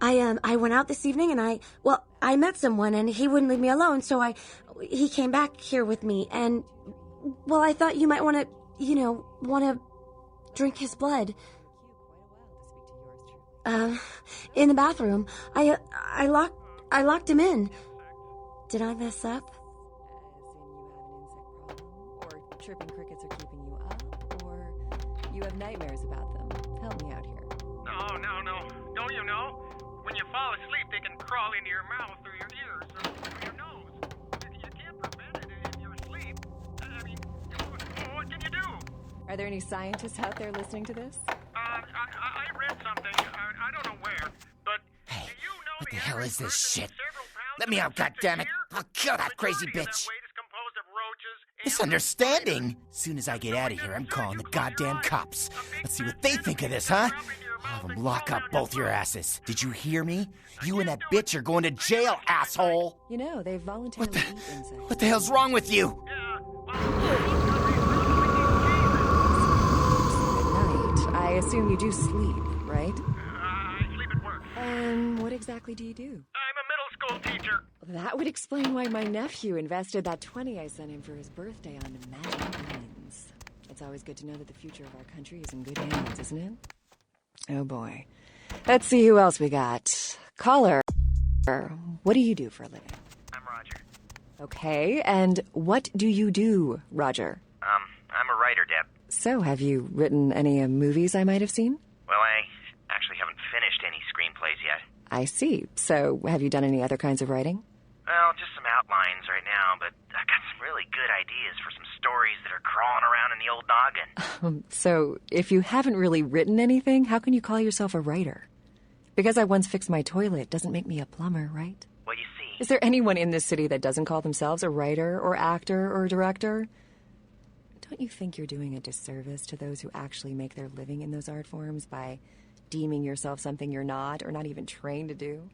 Speaker 14: I went out this evening and I met someone and he wouldn't leave me alone, so he came back here with me and, well, I thought you might want to drink his blood. In the bathroom. I locked him in. Did I mess up?
Speaker 16: Or chirping crickets are keeping you up, or you have nightmares about them. Help me out here.
Speaker 9: No. Don't you know?
Speaker 15: When you fall asleep, they can crawl into your mouth through your ears or through your nose. You can't prevent it if you're asleep. I mean, what can you do?
Speaker 16: Are there any scientists out there listening to this?
Speaker 15: I read something. I don't know where, but do you know
Speaker 18: What the hell is this shit? Let me out, goddammit! I'll kill that crazy bitch! Misunderstanding? Soon as I get out of here, I'm calling the goddamn cops. Let's see what they think of this, huh? I'll have them lock up both your asses. Did you hear me? You and that bitch are going to jail, asshole!
Speaker 16: You know, they voluntarily eat insects.
Speaker 18: What the hell's wrong with you?
Speaker 16: At night, I assume you do sleep, right?
Speaker 15: I sleep at work.
Speaker 16: And what exactly do you do?
Speaker 15: I'm a middle school teacher.
Speaker 16: That would explain why my nephew invested that 20 I sent him for his birthday on magic beans. It's always good to know that the future of our country is in good hands, isn't it? Oh boy. Let's see who else we got. Caller, what do you do for a living?
Speaker 19: I'm Roger.
Speaker 16: Okay, and what do you do, Roger?
Speaker 19: I'm a writer, Deb.
Speaker 16: So, have you written any movies I might have seen?
Speaker 19: Well, I actually haven't finished any screenplays yet.
Speaker 16: I see. So, have you done any other kinds of writing?
Speaker 19: Well, just some outlines right now, but I've got some really good ideas for some stories that are crawling around in the old noggin.
Speaker 16: So, if you haven't really written anything, how can you call yourself a writer? Because I once fixed my toilet doesn't make me a plumber, right?
Speaker 19: Well, you see...
Speaker 16: Is there anyone in this city that doesn't call themselves a writer or actor or director? Don't you think you're doing a disservice to those who actually make their living in those art forms by deeming yourself something you're not or not even trained to do?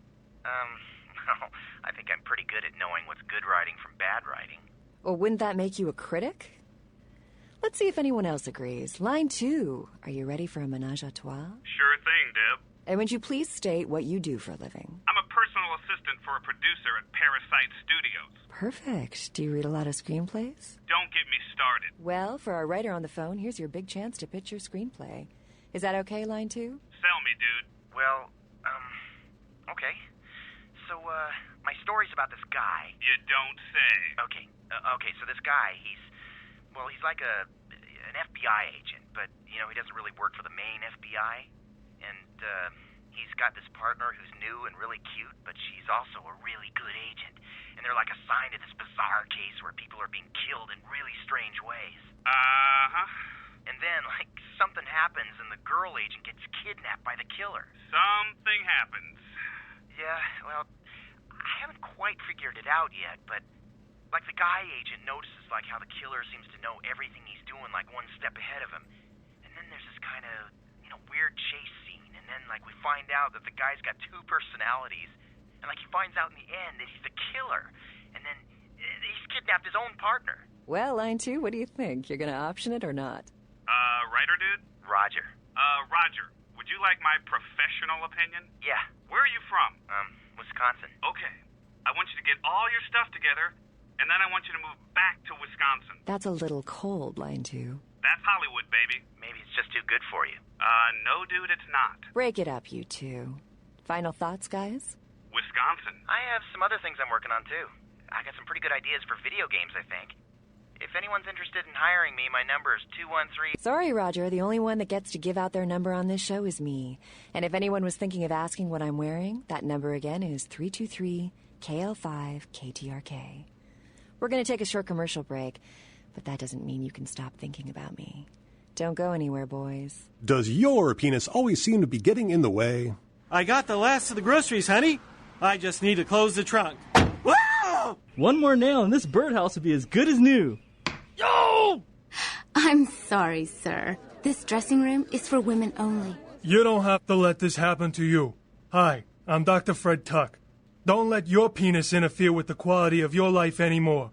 Speaker 19: Well, I think I'm pretty good at knowing what's good writing from bad writing.
Speaker 16: Well, wouldn't that make you a critic? Let's see if anyone else agrees. Line 2. Are you ready for a menage a trois?
Speaker 20: Sure thing, Deb.
Speaker 16: And would you please state what you do for a living?
Speaker 20: I'm a personal assistant for a producer at Parasite Studios.
Speaker 16: Perfect. Do you read a lot of screenplays?
Speaker 20: Don't get me started.
Speaker 16: Well, for our writer on the phone, here's your big chance to pitch your screenplay. Is that okay, line 2?
Speaker 20: Sell me, dude.
Speaker 19: Well, okay. So, my story's about this guy.
Speaker 20: You don't say.
Speaker 19: Okay, so this guy, he's like an FBI agent, but, you know, he doesn't really work for the main FBI. And, he's got this partner who's new and really cute, but she's also a really good agent. And they're like assigned to this bizarre case where people are being killed in really strange ways.
Speaker 20: Uh-huh.
Speaker 19: And then, like, something happens and the girl agent gets kidnapped by the killer.
Speaker 20: Something happens.
Speaker 19: Yeah, well, I haven't quite figured it out yet, but, like, the guy agent notices, like, how the killer seems to know everything he's doing, like, one step ahead of him. And then there's this kind of, you know, weird chase scene, and then, like, we find out that the guy's got two personalities, and, like, he finds out in the end that he's the killer, and then he's kidnapped his own partner.
Speaker 16: Well, line 2, what do you think? You're gonna option it or not?
Speaker 20: Writer dude?
Speaker 19: Roger.
Speaker 20: Roger, would you like my professional opinion?
Speaker 19: Yeah.
Speaker 20: Where are you from?
Speaker 19: Wisconsin.
Speaker 20: Okay. I want you to get all your stuff together, and then I want you to move back to Wisconsin.
Speaker 16: That's a little cold, line 2.
Speaker 20: That's Hollywood, baby.
Speaker 19: Maybe it's just too good for you.
Speaker 20: No, dude, it's not.
Speaker 16: Break it up, you two. Final thoughts, guys?
Speaker 20: Wisconsin.
Speaker 19: I have some other things I'm working on, too. I got some pretty good ideas for video games, I think. If anyone's interested in hiring me, my number is 213...
Speaker 16: Sorry, Roger. The only one that gets to give out their number on this show is me. And if anyone was thinking of asking what I'm wearing, that number again is 323-KL5-KTRK. We're going to take a short commercial break, but that doesn't mean you can stop thinking about me. Don't go anywhere, boys.
Speaker 1: Does your penis always seem to be getting in the way?
Speaker 23: I got the last of the groceries, honey. I just need to close the trunk. Wow!
Speaker 26: One more nail and this birdhouse will be as good as new.
Speaker 23: Yo!
Speaker 27: I'm sorry, sir. This dressing room is for women only.
Speaker 28: You don't have to let this happen to you. Hi, I'm Dr. Fred Tuck. Don't let your penis interfere with the quality of your life anymore.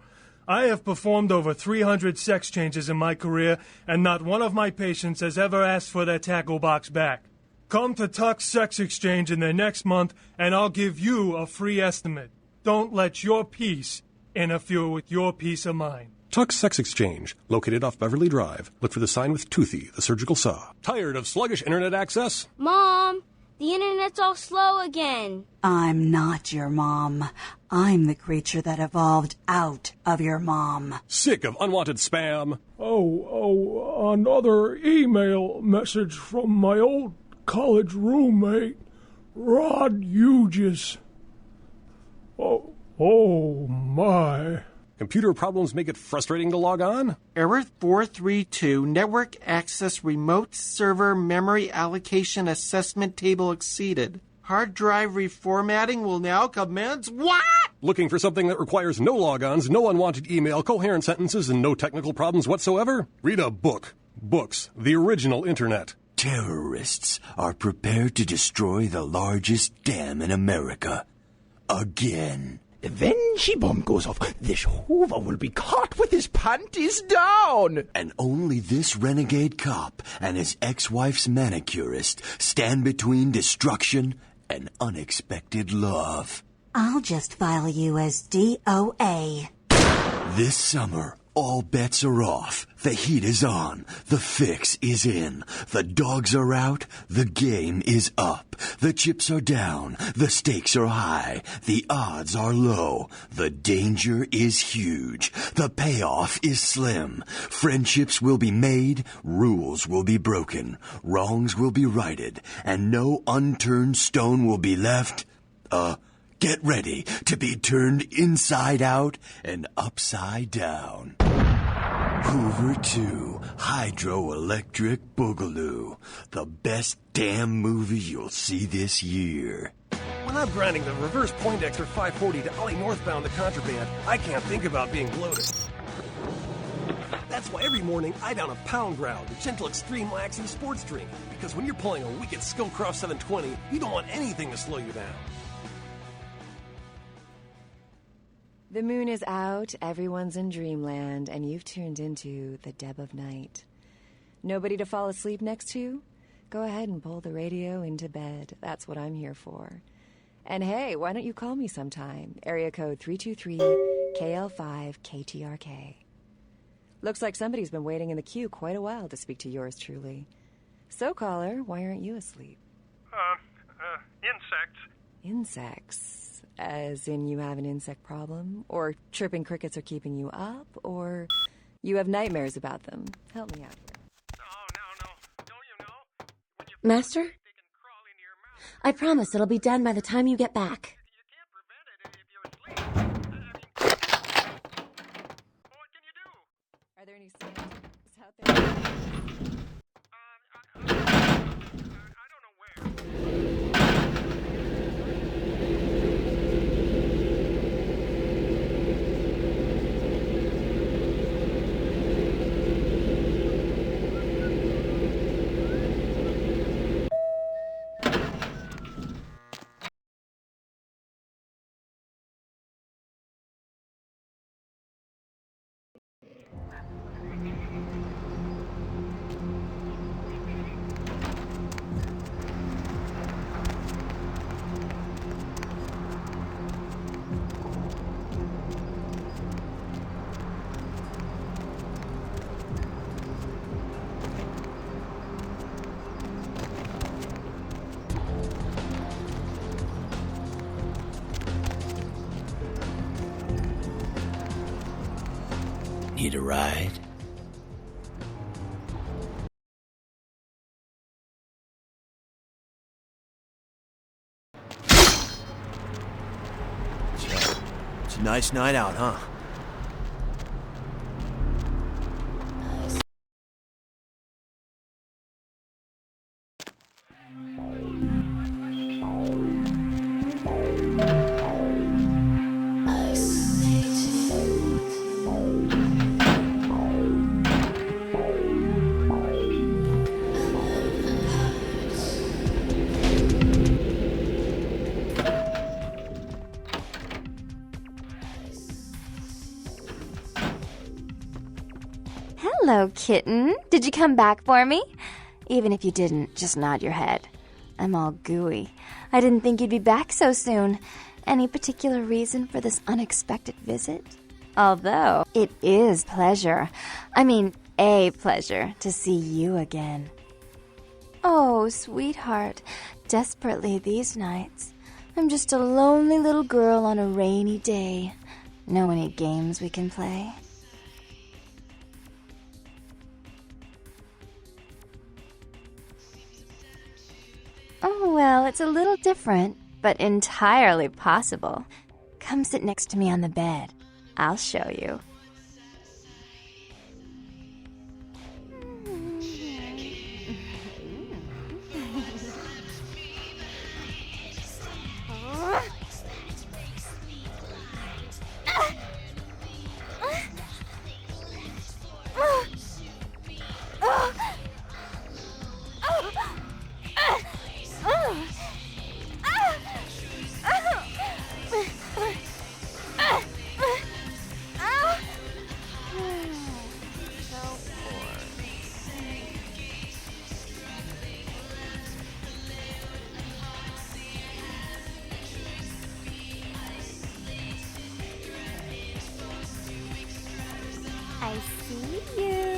Speaker 28: I have performed over 300 sex changes in my career, and not one of my patients has ever asked for their tackle box back. Come to Tuck's Sex Exchange in the next month, and I'll give you a free estimate. Don't let your peace interfere with your peace of mind.
Speaker 1: Tuck's Sex Exchange, located off Beverly Drive. Look for the sign with Toothy, the surgical saw. Tired of sluggish internet access?
Speaker 24: Mom, the internet's all slow again.
Speaker 29: I'm not your mom. I'm the creature that evolved out of your mom.
Speaker 1: Sick of unwanted spam?
Speaker 28: Another email message from my old college roommate. Rod Hughes. Oh my.
Speaker 1: Computer problems make it frustrating to log on?
Speaker 2: Error 432, network access remote server memory allocation assessment table exceeded. Hard drive reformatting will now commence. What?
Speaker 1: Looking for something that requires no logons, no unwanted email, coherent sentences, and no technical problems whatsoever? Read a book. Books, the original internet.
Speaker 3: Terrorists are prepared to destroy the largest dam in America. Again.
Speaker 4: When she bomb goes off, this Hoover will be caught with his panties down.
Speaker 3: And only this renegade cop and his ex-wife's manicurist stand between destruction and unexpected love.
Speaker 29: I'll just file you as DOA.
Speaker 3: This summer, all bets are off. The heat is on. The fix is in. The dogs are out. The game is up. The chips are down. The stakes are high. The odds are low. The danger is huge. The payoff is slim. Friendships will be made. Rules will be broken. Wrongs will be righted. And no unturned stone will be left. Get ready to be turned inside out and upside down. Hoover 2, Hydroelectric Boogaloo. The best damn movie you'll see this year.
Speaker 1: When I'm grinding the reverse Poindexter 540 to Ollie northbound the contraband, I can't think about being bloated. That's why every morning I down a Pound Ground, the gentle extreme laxing sports drink. Because when you're pulling a wicked Skillcroft 720, you don't want anything to slow you down.
Speaker 16: The moon is out, everyone's in dreamland, and you've tuned into the Deb of Night. Nobody to fall asleep next to? Go ahead and pull the radio into bed. That's what I'm here for. And hey, why don't you call me sometime? Area code 323-KL5-KTRK. Looks like somebody's been waiting in the queue quite a while to speak to yours truly. So, caller, why aren't you asleep?
Speaker 15: Insects.
Speaker 16: Insects? As in you have an insect problem? Or chirping crickets are keeping you up? Or you have nightmares about them? Help me out here.
Speaker 14: Master? I promise it'll be done by the time you get back.
Speaker 16: Are there any scientists out there?
Speaker 3: Need a ride?
Speaker 18: It's a nice night out, huh?
Speaker 6: Hello, kitten. Did you come back for me? Even if you didn't, just nod your head. I'm all gooey. I didn't think you'd be back so soon. Any particular reason for this unexpected visit? Although, it is pleasure. I mean, a pleasure to see you again. Oh, sweetheart, desperately these nights. I'm just a lonely little girl on a rainy day. Know any games we can play? Oh, well, it's a little different, but entirely possible. Come sit next to me on the bed. I'll show you. I see you.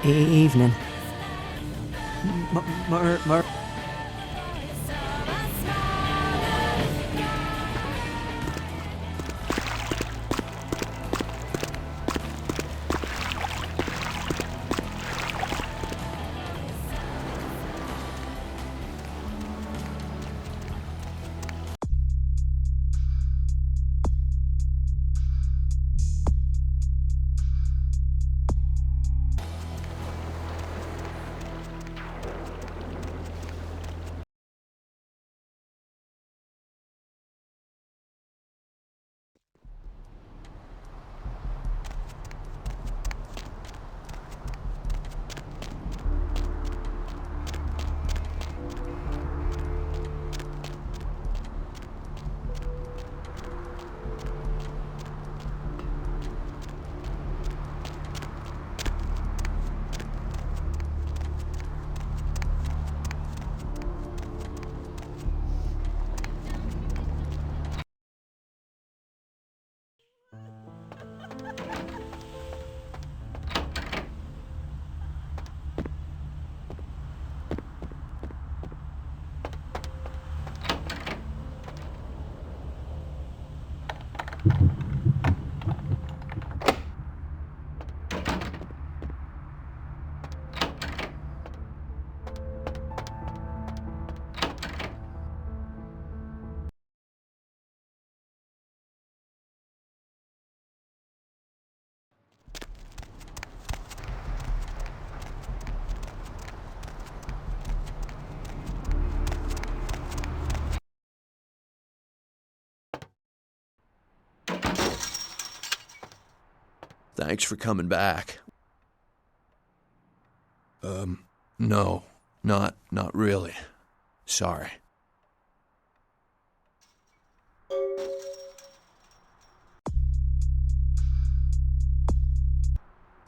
Speaker 7: Evening.
Speaker 3: Thanks for coming back. No, not really. Sorry.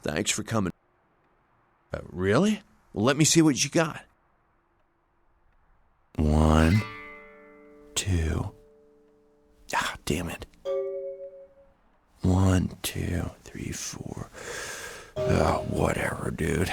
Speaker 3: Thanks for coming. Really? Well, let me see what you got. 1, 2. Ah, damn it. 1, 2, 3, 4. Whatever, dude.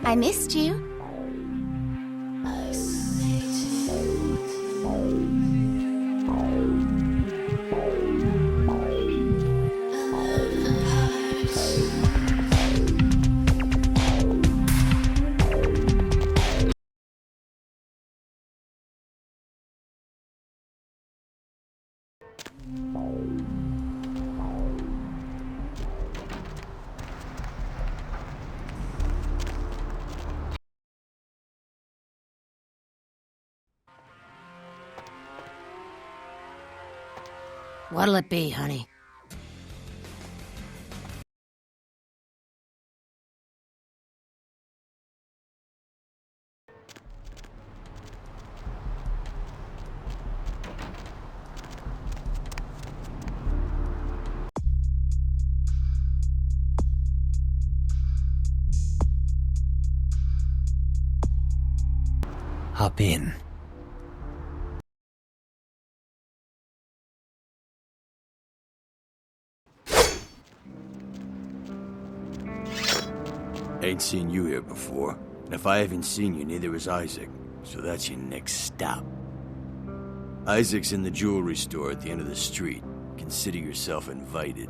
Speaker 27: I missed you.
Speaker 7: What'll it be, honey?
Speaker 3: Hop in. Ain't seen you here before. And if I haven't seen you, neither has Isaac. So that's your next stop. Isaac's in the jewelry store at the end of the street. Consider yourself invited.